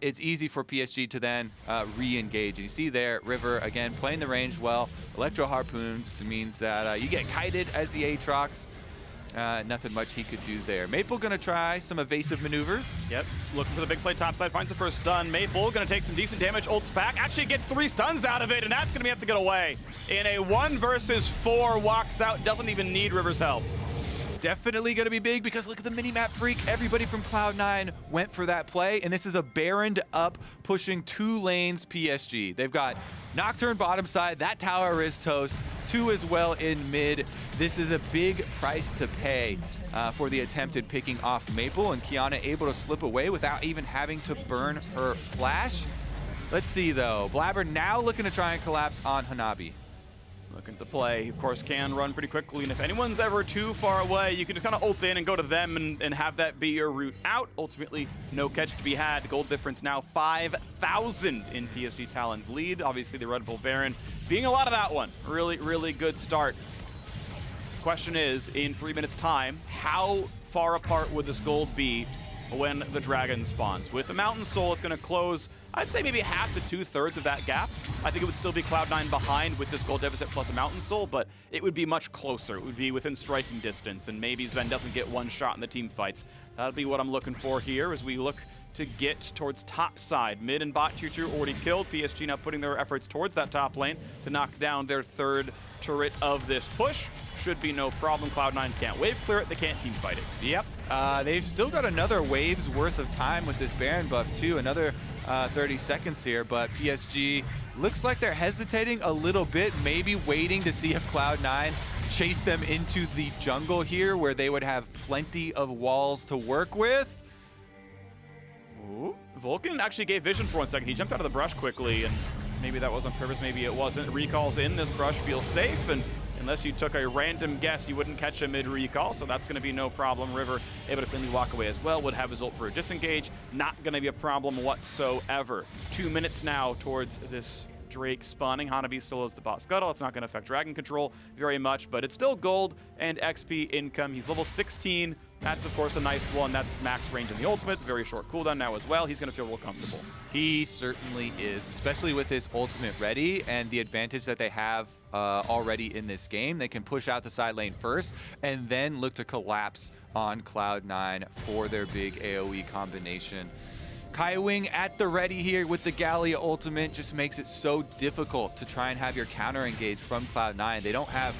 it's easy for PSG to then re-engage. You see there, River, again, playing the range well. Electro Harpoons means that you get kited as the Aatrox. Nothing much he could do there. Maple gonna try some evasive maneuvers. Yep, looking for the big play topside, finds the first stun. Maple gonna take some decent damage, ults back, actually gets 3 stuns out of it, and that's gonna have to get away. In a 1 versus 4, walks out, doesn't even need River's help. Definitely going to be big because look at the minimap, Phreak. Everybody from Cloud9 went for that play, and this is a Baroned up pushing 2 lanes PSG. They've got Nocturne bottom side. That tower is toast. 2 as well in mid. This is a big price to pay for the attempted picking off Maple, and Qiyana able to slip away without even having to burn her flash. Let's see, though. Blaber now looking to try and collapse on Hanabi. Looking to play, of course, can run pretty quickly, and if anyone's ever too far away, you can just kind of ult in and go to them and have that be your route out. Ultimately, no catch to be had. Gold difference now 5,000 in PSG Talon's lead. Obviously, the Red Bull Baron being a lot of that one. Really, really good start. Question is, in 3 minutes' time, how far apart would this gold be when the dragon spawns? With the Mountain Soul, it's going to close, I'd say maybe half to 2/3 of that gap. I think it would still be Cloud9 behind with this gold deficit plus a Mountain Soul, but it would be much closer. It would be within striking distance, and maybe Zven doesn't get one shot in the team fights. That'll be what I'm looking for here as we look to get towards top side. Mid and bot tier 2 already killed. PSG now putting their efforts towards that top lane to knock down their third turret of this push. Should be no problem. Cloud9 can't wave clear it, they can't team fight it. Yep. They've still got another wave's worth of time with this Baron buff too, another 30 seconds here, but PSG looks like they're hesitating a little bit, maybe waiting to see if Cloud9 chase them into the jungle here where they would have plenty of walls to work with. Ooh. Vulcan actually gave vision for 1 second. He jumped out of the brush quickly, and maybe that was on purpose, maybe it wasn't. Recalls in, this brush feels safe, and unless you took a random guess, you wouldn't catch a mid-recall, so that's going to be no problem. River able to cleanly walk away as well, would have his ult for a disengage. Not going to be a problem whatsoever. 2 minutes now towards this Drake spawning. Hanabi still has the bot scuttle. It's not going to affect dragon control very much, but it's still gold and XP income. He's level 16. That's, of course, a nice one. That's max range in the ultimate. It's very short cooldown now as well. He's going to feel real comfortable. He certainly is, especially with his ultimate ready and the advantage that they have already in this game. They can push out the side lane first and then look to collapse on Cloud9 for their big AoE combination. Kaiwing at the ready here with the Galio ultimate just makes it so difficult to try and have your counter engage from Cloud9. They don't have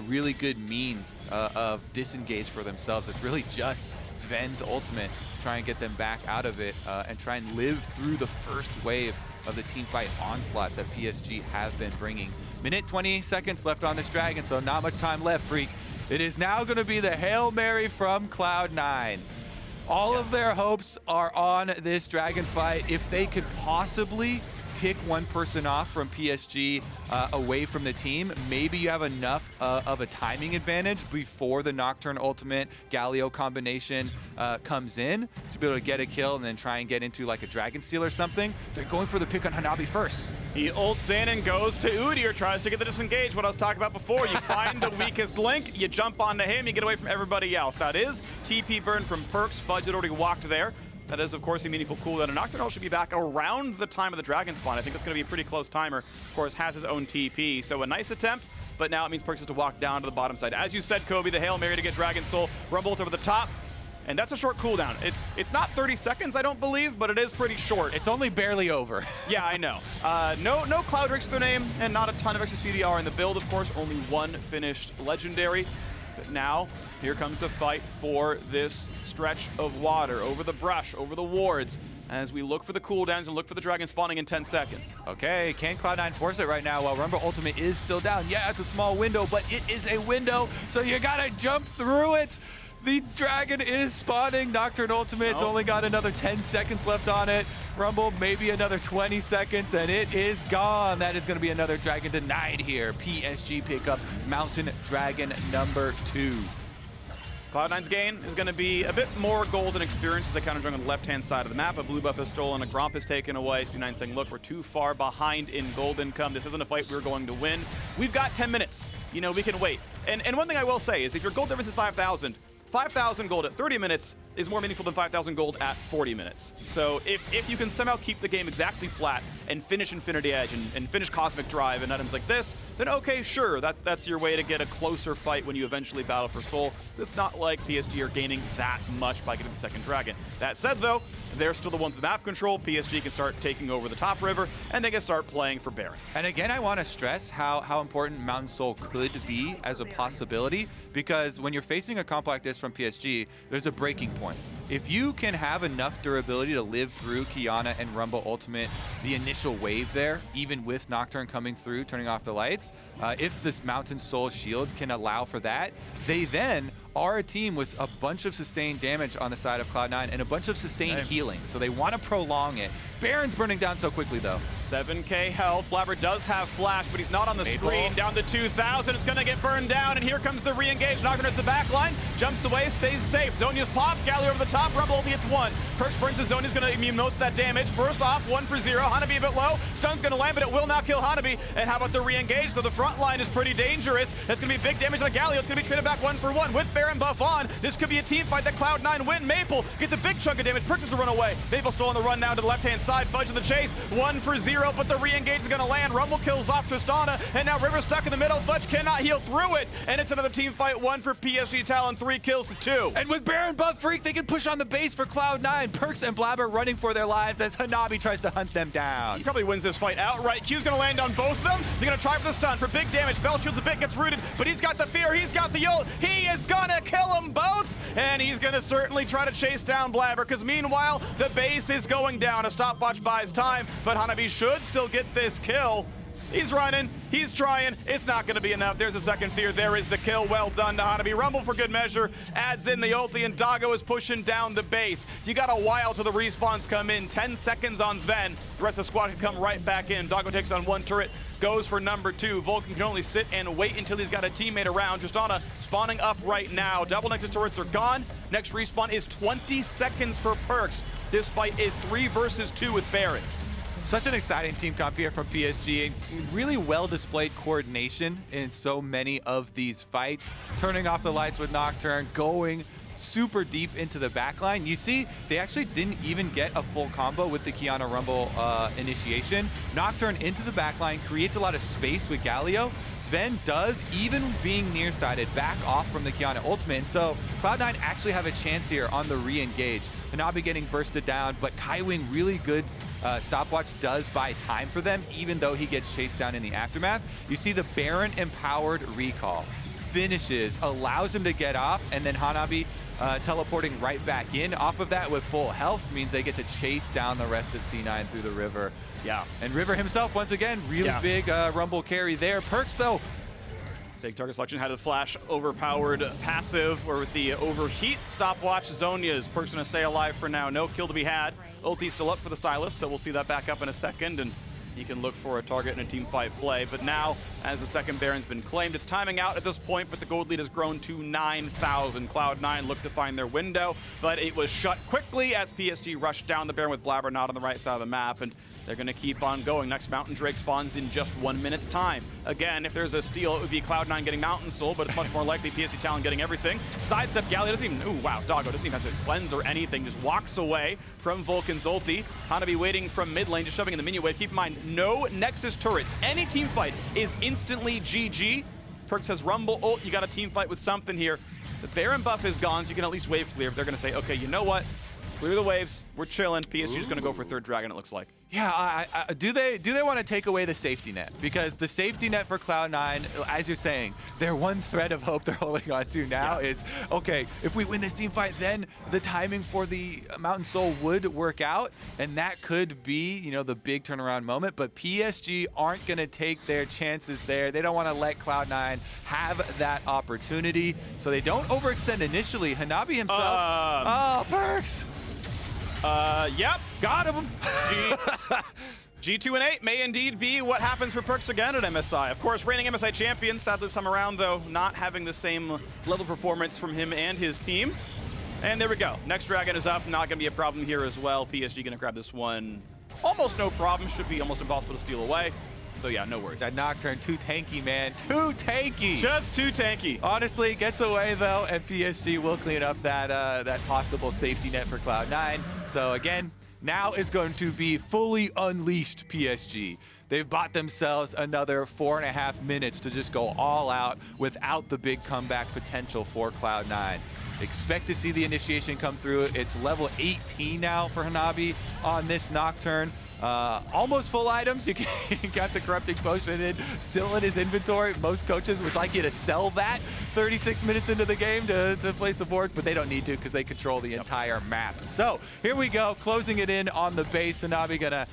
really good means of disengage for themselves. It's really just Zven's ultimate to try and get them back out of it and try and live through the first wave of the teamfight onslaught that PSG have been bringing. Minute 20 seconds left on this dragon, so not much time left, Phreak. It is now going to be the Hail Mary from Cloud9. All of their hopes are on this dragon fight. If they could possibly pick one person off from PSG away from the team, maybe you have enough of a timing advantage before the Nocturne ultimate Galio combination comes in to be able to get a kill and then try and get into like a Dragon Steel or something. They're going for the pick on Hanabi first. He ults in and goes to Udyr, tries to get the disengage, what I was talking about before. You find the weakest link, you jump onto him, you get away from everybody else. That is TP burn from Perkz. Fudge had already walked there. That is, of course, a meaningful cooldown. And Nocturne should be back around the time of the dragon spawn. I think that's going to be a pretty close timer. Of course, has his own TP. So a nice attempt, but now it means Perkz has to walk down to the bottom side. As you said, Kobe, the Hail Mary to get Dragon Soul. Rumble over the top. And that's a short cooldown. It's not 30 seconds, I don't believe, but it is pretty short. It's only barely over. Yeah, I know. No Cloud Drakes to their name, and not a ton of extra CDR in the build, of course. Only one finished legendary. But now, here comes the fight for this stretch of water, over the brush, over the wards, as we look for the cooldowns and look for the dragon spawning in 10 seconds. Okay, can Cloud9 force it right now while Rumble Ultimate is still down? Yeah, it's a small window, but it is a window, so you gotta jump through it. The dragon is spawning. Nocturne Ultimate's only got another 10 seconds left on it. Rumble, maybe another 20 seconds, and it is gone. That is going to be another dragon denied here. PSG pick up Mountain Dragon number 2. Cloud9's gain is going to be a bit more golden experience as they counter jungle on the left-hand side of the map. A blue buff is stolen, a Gromp is taken away. C9 saying, look, we're too far behind in gold income. This isn't a fight we're going to win. We've got 10 minutes. You know, we can wait. And one thing I will say is if your gold difference is 5,000, 5,000 gold at 30 minutes is more meaningful than 5,000 gold at 40 minutes. So if you can somehow keep the game exactly flat and finish Infinity Edge and finish Cosmic Drive and items like this, then okay, sure, that's your way to get a closer fight when you eventually battle for Soul. It's not like PSG are gaining that much by getting the second dragon. That said, though, they're still the ones with map control. PSG can start taking over the top river, and they can start playing for Baron. And again, I want to stress how important Mountain Soul could be as a possibility, because when you're facing a comp like this from PSG, there's a breaking point. If you can have enough durability to live through Qiyana and Rumble Ultimate, the initial wave there, even with Nocturne coming through, turning off the lights, if this Mountain Soul shield can allow for that, they then are a team with a bunch of sustained damage on the side of Cloud9 and a bunch of sustained healing, so they want to prolong it. Baron's burning down so quickly, though. 7k health. Blaber does have flash, but he's not on the screen. Down to 2,000. It's going to get burned down, and here comes the re-engage. Nocturne at the back line, jumps away, stays safe. Zhonya's popped. Galio over the top. top. Rumble ulti hits one. Perkz burns his zone. He's going to immune most of that damage. First off, 1 for 0. Hanabi a bit low. Stun's going to land, but it will not kill Hanabi. And how about the re-engage? So the front line is pretty dangerous. That's going to be big damage on Galio. It's going to be traded back 1 for 1 with Baron buff on. This could be a team fight that Cloud9 win. Maple gets a big chunk of damage. Perkz has to run away. Maple still on the run now to the left-hand side. Fudge in the chase. 1 for 0, but the re-engage is going to land. Rumble kills off Tristana, and now River's stuck in the middle. Fudge cannot heal through it, and it's another team fight. 1 for PSG Talon, 3 kills to 2. And with Baron buff Phreak, they can push on the base for Cloud9. Perkz and Blaber running for their lives as Hanabi tries to hunt them down. He probably wins this fight outright. Q's going to land on both of them. They're going to try for the stun for big damage. Bell shields a bit, gets rooted, but he's got the fear. He's got the ult. He is going to kill them both, and he's going to certainly try to chase down Blaber, because meanwhile, the base is going down. A stopwatch buys time, but Hanabi should still get this kill. He's running, he's trying, it's not gonna be enough. There's a second fear, there is the kill. Well done to Hanabi. Rumble for good measure, adds in the ulti, and Doggo is pushing down the base. You got a while till the respawns come in, 10 seconds on Zven. The rest of the squad can come right back in. Doggo takes on 1 turret, goes for number 2. Vulcan can only sit and wait until he's got a teammate around. Tristana spawning up right now. Double Nexus turrets are gone. Next respawn is 20 seconds for Perkz. This fight is 3 versus 2 with Baron. Such an exciting team comp here from PSG, and really well displayed coordination in so many of these fights. Turning off the lights with Nocturne, going super deep into the backline. You see, they actually didn't even get a full combo with the Qiyana Rumble initiation. Nocturne into the backline, creates a lot of space with Galio. Zven does, even being nearsided, back off from the Qiyana ultimate. And so Cloud9 actually have a chance here on the re-engage. Hanabi getting bursted down, but Kaiwing really good stopwatch does buy time for them, even though he gets chased down in the aftermath. You see the Baron empowered recall. Finishes, allows him to get off, and then Hanabi teleporting right back in off of that with full health means they get to chase down the rest of C9 through the River. Yeah. And River himself, once again, really big Rumble carry there. Perkz, though, big target selection, had the flash overpowered passive, or with the overheat stopwatch. Zonia's Perkz gonna stay alive for now. No kill to be had. Ulti's still up for the Sylas, so we'll see that back up in a second, and he can look for a target in a team fight play. But now, as the second Baron's been claimed, it's timing out at this point, but the gold lead has grown to 9,000. Cloud9 looked to find their window, but it was shut quickly as PSG rushed down the Baron with Blaber not on the right side of the map, and they're going to keep on going. Next Mountain Drake spawns in just 1 minute's time. Again, if there's a steal, it would be Cloud9 getting Mountain Soul, but it's much more likely PSG Talon getting everything. Sidestep, Galio doesn't even, ooh, wow, Doggo doesn't even have to cleanse or anything, just walks away from Vulcan's ulti. Hanabi waiting from mid lane, just shoving in the minion wave. Keep in mind, no Nexus turrets. Any team fight is instantly GG. Perkz has Rumble ult, you got a team fight with something here. The Baron buff is gone, so you can at least wave clear. They're going to say, okay, you know what? Clear the waves, we're chilling. PSG's going to go for third dragon, it looks like. Yeah, do they want to take away the safety net? Because the safety net for Cloud9, as you're saying, their one thread of hope they're holding on to now is, okay, if we win this team fight, then the timing for the Mountain Soul would work out, and that could be, you know, the big turnaround moment. But PSG aren't going to take their chances there. They don't want to let Cloud9 have that opportunity, so they don't overextend initially. Hanabi himself, oh, Perkz. Yep, got him. G2 and 8 may indeed be what happens for Perkz again at MSI. Of course, reigning MSI champion, sadly this time around though, not having the same level of performance from him and his team. And there we go. Next dragon is up, not gonna be a problem here as well. PSG gonna grab this one. Almost no problem, should be almost impossible to steal away. So yeah, no worries. That Nocturne, too tanky, man. Too tanky. Just too tanky. Honestly, gets away though, and PSG will clean up that that possible safety net for Cloud9. So again, now is going to be fully unleashed PSG. They've bought themselves another 4.5 minutes to just go all out without the big comeback potential for Cloud9. Expect to see the initiation come through. It's level 18 now for Hanabi on this Nocturne. Almost full items. You got the Corrupting Potion still in his inventory. Most coaches would like you to sell that 36 minutes into the game to play some boards, but they don't need to because they control the entire map. So here we go, closing it in on the base. Hanabi gonna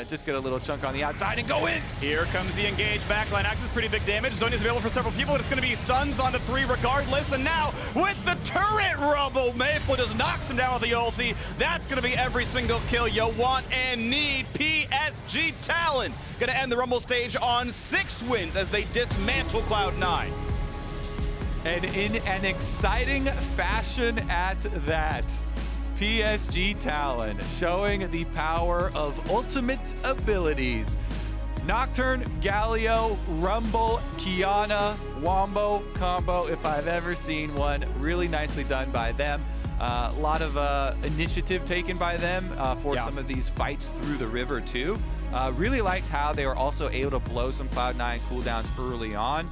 just get a little chunk on the outside and go in. Here comes the engage. Backline access, pretty big damage. Zonia's available for several people, but it's going to be stuns onto 3 regardless. And now with the turret rumble, Maple just knocks him down with the ulti. That's going to be every single kill you want and need. PSG Talon gonna end the Rumble stage on 6 wins as they dismantle Cloud9. And in an exciting fashion at that. PSG Talon showing the power of ultimate abilities. Nocturne, Galio, Rumble, Qiyana, Wombo combo, if I've ever seen one. Really nicely done by them. A lot of initiative taken by them for some of these fights through the river too. Really liked how they were also able to blow some Cloud9 cooldowns early on.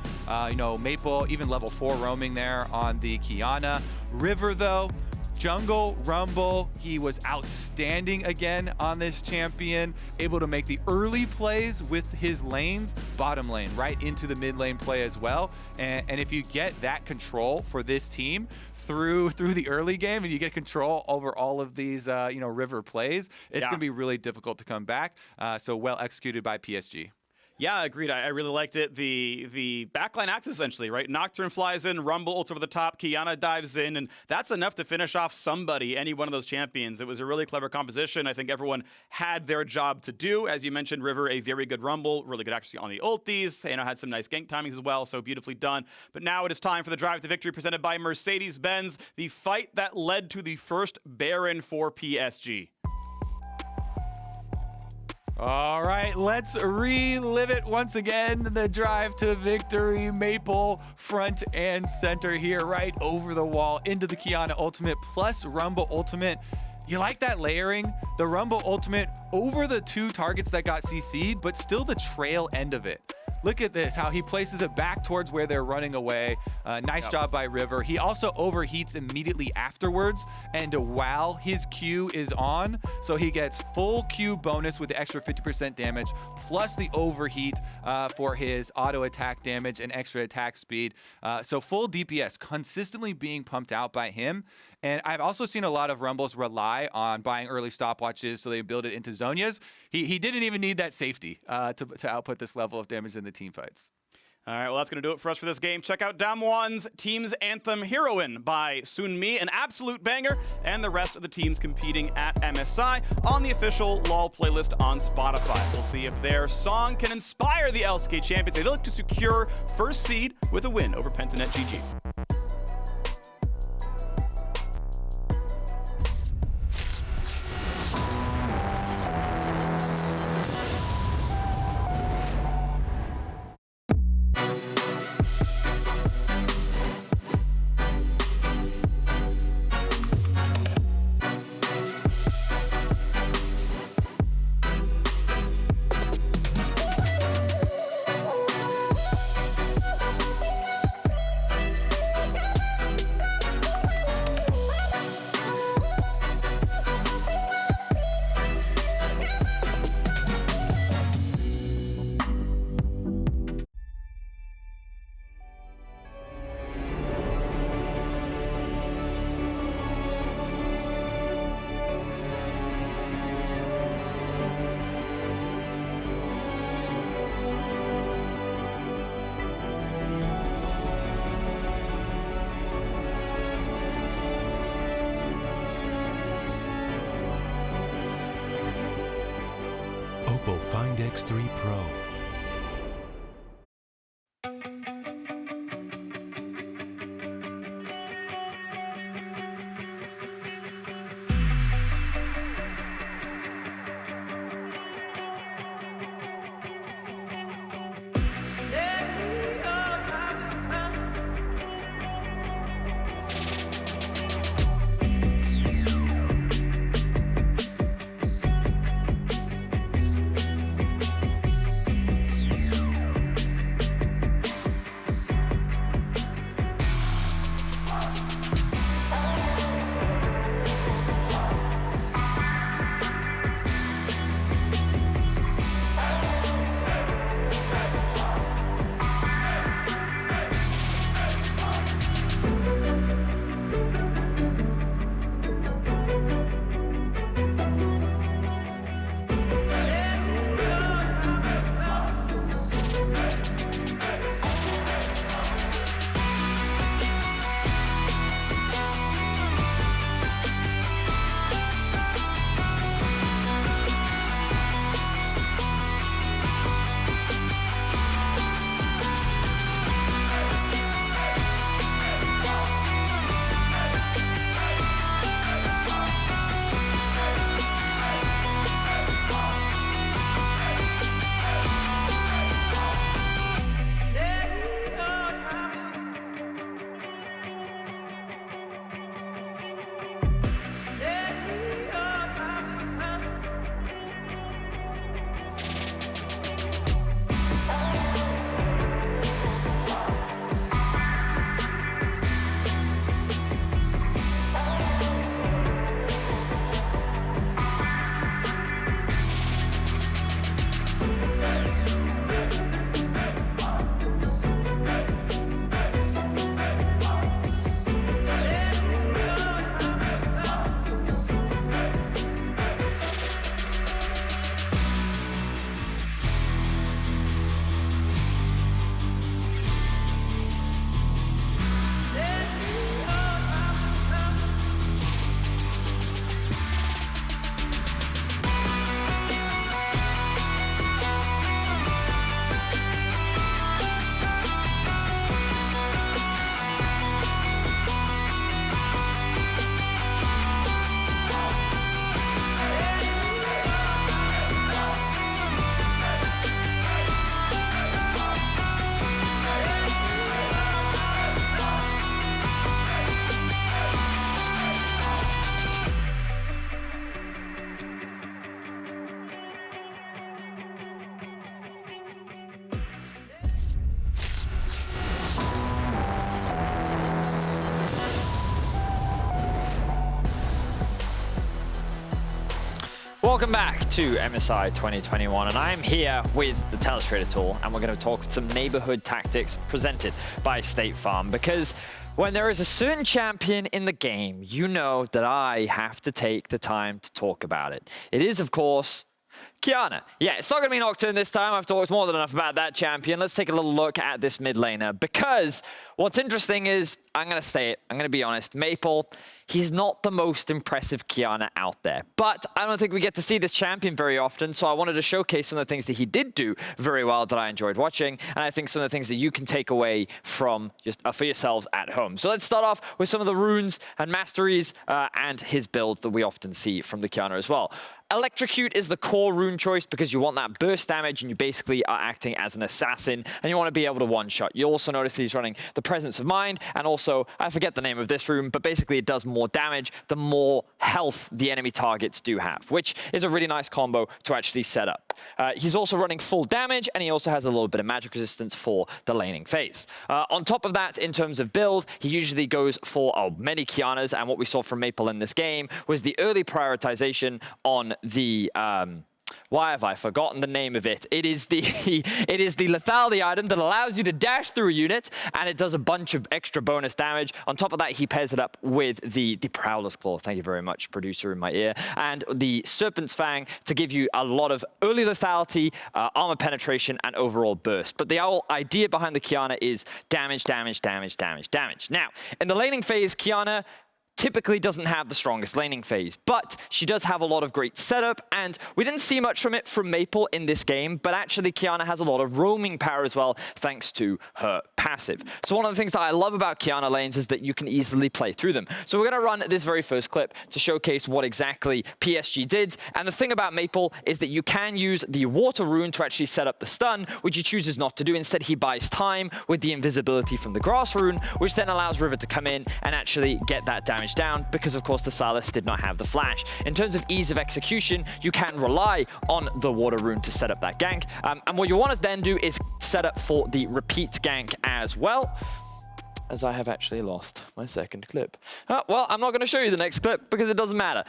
You know, Maple even level 4 roaming there on the Qiyana. River though, Jungle, Rumble, he was outstanding again on this champion, able to make the early plays with his lanes, bottom lane, right into the mid lane play as well. And if you get that control for this team through the early game and you get control over all of these, you know, river plays, it's going to be really difficult to come back. So well executed by PSG. Yeah, agreed. I really liked it. The backline acts essentially, right? Nocturne flies in, Rumble ults over the top, Qiyana dives in, and that's enough to finish off somebody, any one of those champions. It was a really clever composition. I think everyone had their job to do. As you mentioned, River, a very good Rumble, really good actually on the ultis. You know, had some nice gank timings as well, so beautifully done. But now it is time for the drive to victory presented by Mercedes-Benz, the fight that led to the first Baron for PSG. All right, let's relive it once again. The drive to victory. Maple front and center here, right over the wall into the Qiyana ultimate plus Rumble ultimate. You like that layering? The Rumble ultimate over the 2 targets that got CC'd, but still the trail end of it. Look at this, how he places it back towards where they're running away. Nice job by River. He also overheats immediately afterwards, and while his Q is on, so he gets full Q bonus with the extra 50% damage, plus the overheat for his auto attack damage and extra attack speed. So full DPS consistently being pumped out by him. And I've also seen a lot of Rumbles rely on buying early stopwatches so they build it into Zhonya's. He didn't even need that safety to output this level of damage in the team fights. All right, well, that's going to do it for us for this game. Check out Damwon's Team's Anthem Heroine by Sunmi, an absolute banger, and the rest of the teams competing at MSI on the official LoL playlist on Spotify. We'll see if their song can inspire the LCK champions. They look to secure first seed with a win over Pentanet GG. Find X3 Pro. Welcome back to MSI 2021, and I'm here with the Telestrator tool, and we're going to talk some neighborhood tactics presented by State Farm, because when there is a certain champion in the game, you know that I have to take the time to talk about it. It is, of course, Qiyana. Yeah, it's not going to be Nocturne this time. I've talked more than enough about that champion. Let's take a little look at this mid laner, because what's interesting is, I'm going to say it, I'm going to be honest, Maple, he's not the most impressive Qiyana out there. But I don't think we get to see this champion very often, so I wanted to showcase some of the things that he did do very well that I enjoyed watching, and I think some of the things that you can take away from just for yourselves at home. So let's start off with some of the runes and masteries and his build that we often see from the Qiyana as well. Electrocute is the core rune choice because you want that burst damage and you basically are acting as an assassin and you want to be able to one-shot. You also notice that he's running the Presence of Mind, and also, I forget the name of this rune, but basically it does more damage the more health the enemy targets do have, which is a really nice combo to actually set up. He's also running full damage, and he also has a little bit of magic resistance for the laning phase. On top of that, in terms of build, he usually goes for many Qiyanas, and what we saw from Maple in this game was the early prioritization on the why have I forgotten the name of it? It is the lethality item that allows you to dash through a unit, and it does a bunch of extra bonus damage. On top of that, he pairs it up with the Prowler's Claw. Thank you very much, producer in my ear. And the Serpent's Fang to give you a lot of early lethality, armor penetration, and overall burst. But the whole idea behind the Qiyana is damage, damage, damage, damage, damage. Now, in the laning phase, Qiyana typically doesn't have the strongest laning phase, but she does have a lot of great setup, and we didn't see much from it from Maple in this game, but actually Qiyana has a lot of roaming power as well, thanks to her passive. So one of the things that I love about Qiyana lanes is that you can easily play through them. So we're going to run this very first clip to showcase what exactly PSG did, and the thing about Maple is that you can use the water rune to actually set up the stun, which he chooses not to do. Instead, he buys time with the invisibility from the grass rune, which then allows River to come in and actually get that damage down, because of course the Sylas did not have the flash. In terms of ease of execution, you can rely on the water rune to set up that gank, and what you want to then do is set up for the repeat gank as well, as I have actually lost my second clip. Well, I'm not going to show you the next clip because it doesn't matter.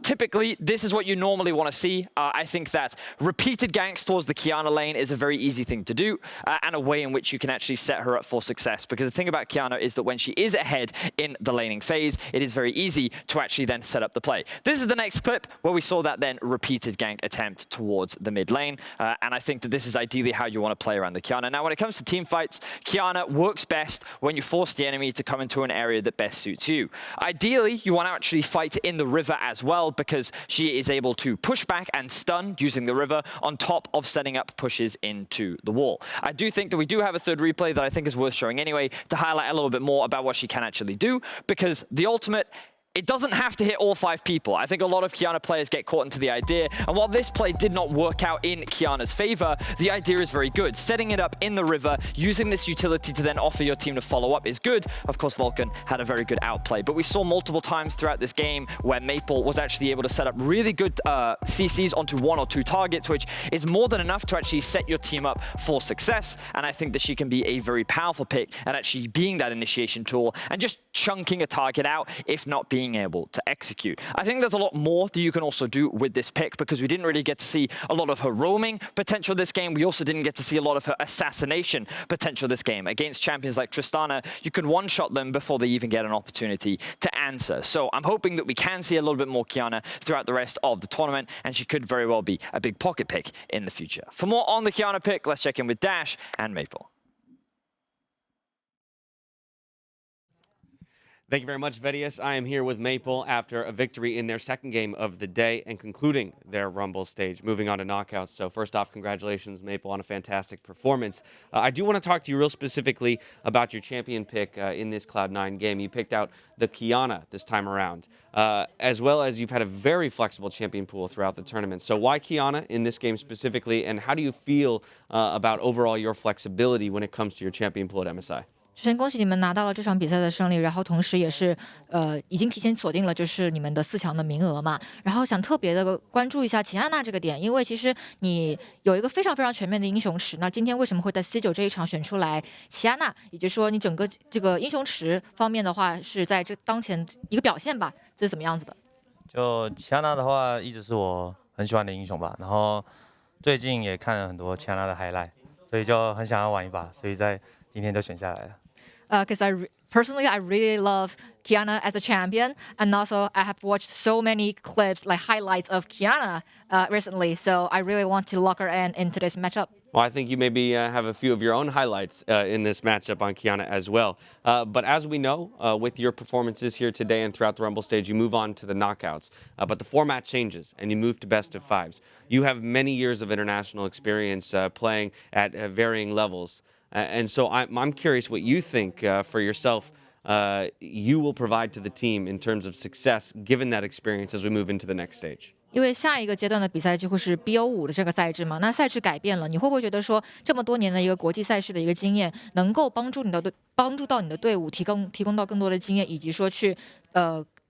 Typically, this is what you normally want to see. I think that repeated ganks towards the Qiyana lane is a very easy thing to do, and a way in which you can actually set her up for success. Because the thing about Qiyana is that when she is ahead in the laning phase, it is very easy to actually then set up the play. This is the next clip where we saw that then repeated gank attempt towards the mid lane, and I think that this is ideally how you want to play around the Qiyana. Now, when it comes to team fights, Qiyana works best when you force the enemy to come into an area that best suits you. Ideally, you want to actually fight in the river as well, because she is able to push back and stun using the river on top of setting up pushes into the wall. I do think that we do have a third replay that I think is worth showing anyway to highlight a little bit more about what she can actually do, because the ultimate, it doesn't have to hit all 5 people. I think a lot of Qiyana players get caught into the idea, and while this play did not work out in Qiyana's favor, the idea is very good. Setting it up in the river, using this utility to then offer your team to follow up is good. Of course, Vulcan had a very good outplay, but we saw multiple times throughout this game where Maple was actually able to set up really good CCs onto 1 or 2 targets, which is more than enough to actually set your team up for success, and I think that she can be a very powerful pick at actually being that initiation tool and just chunking a target out, if not being able to execute. I think there's a lot more that you can also do with this pick, because we didn't really get to see a lot of her roaming potential this game. We also didn't get to see a lot of her assassination potential this game. Against champions like Tristana, you can one-shot them before they even get an opportunity to answer. So I'm hoping that we can see a little bit more Qiyana throughout the rest of the tournament, and she could very well be a big pocket pick in the future. For more on the Qiyana pick, let's check in with Dash and Maple. Thank you very much, Vedius. I am here with Maple after a victory in their second game of the day and concluding their Rumble stage, moving on to knockouts. So first off, congratulations, Maple, on a fantastic performance. I do want to talk to you real specifically about your champion pick in this Cloud9 game. You picked out the Qiyana this time around, as well as you've had a very flexible champion pool throughout the tournament. So why Qiyana in this game specifically, and how do you feel about overall your flexibility when it comes to your champion pool at MSI? 首先恭喜你们拿到了这场比赛的胜利，然后同时也是已经提前锁定了就是你们的4强的名额嘛。然后想特别的关注一下齐亚娜这个点，因为其实你有一个非常非常全面的英雄池。那今天为什么会在 C9 这一场选出来齐亚娜？也就是说你整个这个英雄池方面的话是在这当前一个表现吧，这是怎么样子的？就齐亚娜的话，一直是我很喜欢的英雄吧。然后最近也看了很多Qiyana的 highlight， 所以就很想要玩一把，所以在今天就选下来了。Because personally, I really love Qiyana as a champion, and also I have watched so many clips, like highlights of Qiyana recently, so I really want to lock her in today's matchup. Well, I think you maybe have a few of your own highlights in this matchup on Qiyana as well. But as we know, with your performances here today and throughout the Rumble stage, you move on to the knockouts. But the format changes, and you move to best of fives. You have many years of international experience playing at varying levels. And so I'm curious what you think for yourself you will provide to the team in terms of success, given that experience as we move into the next stage. 因为下一个阶段的比赛就会是 BO5 的这个赛制嘛，那赛制改变了，你会不会觉得说这么多年的一个国际赛事的一个经验，能够帮助到你的队伍提供到更多的经验，以及说去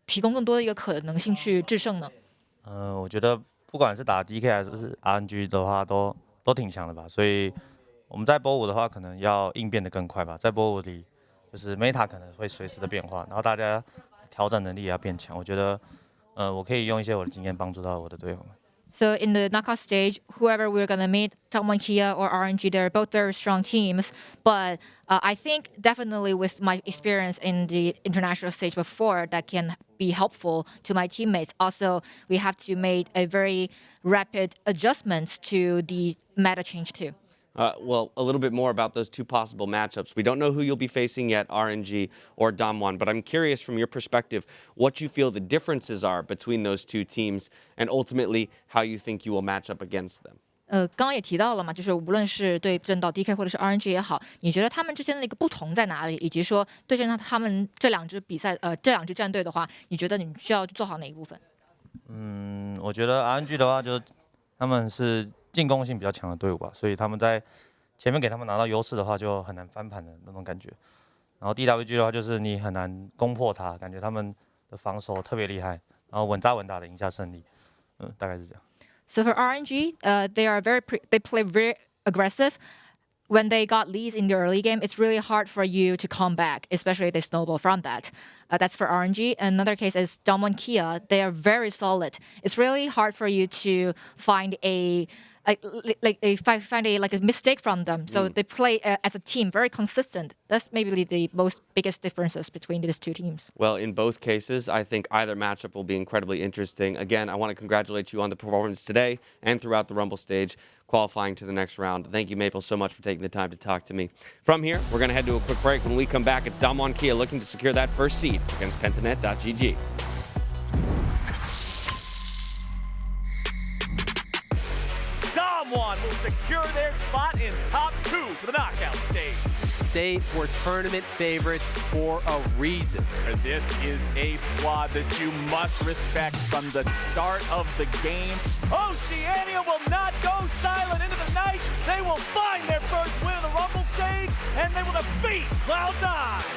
提供更多的一个可能性去制胜呢？我觉得不管是打 DK 还是 RNG 的话，都挺强的吧。所以我们在 BO5 的话，可能要应变得更快吧。在 BO5 里，就是 meta 可能会随时的变化，然后大家调整能力也要变强。我觉得。我可以用一些我的经验帮助到我的队友们。So in the knockout stage, whoever we're gonna meet, Talon Kia or RNG, they're both very strong teams. But I think definitely with my experience in the international stage before, that can be helpful to my teammates. Also, we have to make a very rapid adjustments to the meta change too. Well, a little bit more about those two possible matchups. We don't know who you'll be facing yet, RNG or Damwon, but I'm curious from your perspective what you feel the differences are between those two teams and ultimately how you think you will match up against them. 刚刚也提到了嘛，就是无论是对阵到 DK 或者是 RNG 也好，你觉得他们之间的一个不同在哪里？以及说对阵到他们这两支战队的话，你觉得你需要做好哪一部分？我觉得 RNG 的话，就是他们是进攻性比较强的队伍吧，所以他们在前面给他们拿到优势的话，就很难翻盘的那种感觉。然后 DWG 的话，就是你很难攻破他，感觉他们的防守特别厉害，然后稳扎稳打的赢下胜利。大概是这样。So for RNG, they play very aggressive. When they got leads in the early game, it's really hard for you to come back, especially if they snowball from that. That's for RNG. Another case is Damwon Kia. They are very solid. It's really hard for you to find a mistake from them. So they play as a team, very consistent. That's maybe the most biggest differences between these two teams. Well, in both cases, I think either matchup will be incredibly interesting. Again, I want to congratulate you on the performance today and throughout the Rumble stage, qualifying to the next round. Thank you, Maple, so much for taking the time to talk to me. From here, we're going to head to a quick break. When we come back, it's Damwon Kia looking to secure that first seed against Pentanet.gg. Damwon will secure their spot in top 2 for the knockout stage. They were tournament favorites for a reason. This is a squad that you must respect from the start of the game. Oceania will not go silent into the night. They will find their first win in the Rumble stage, and they will defeat Cloud9.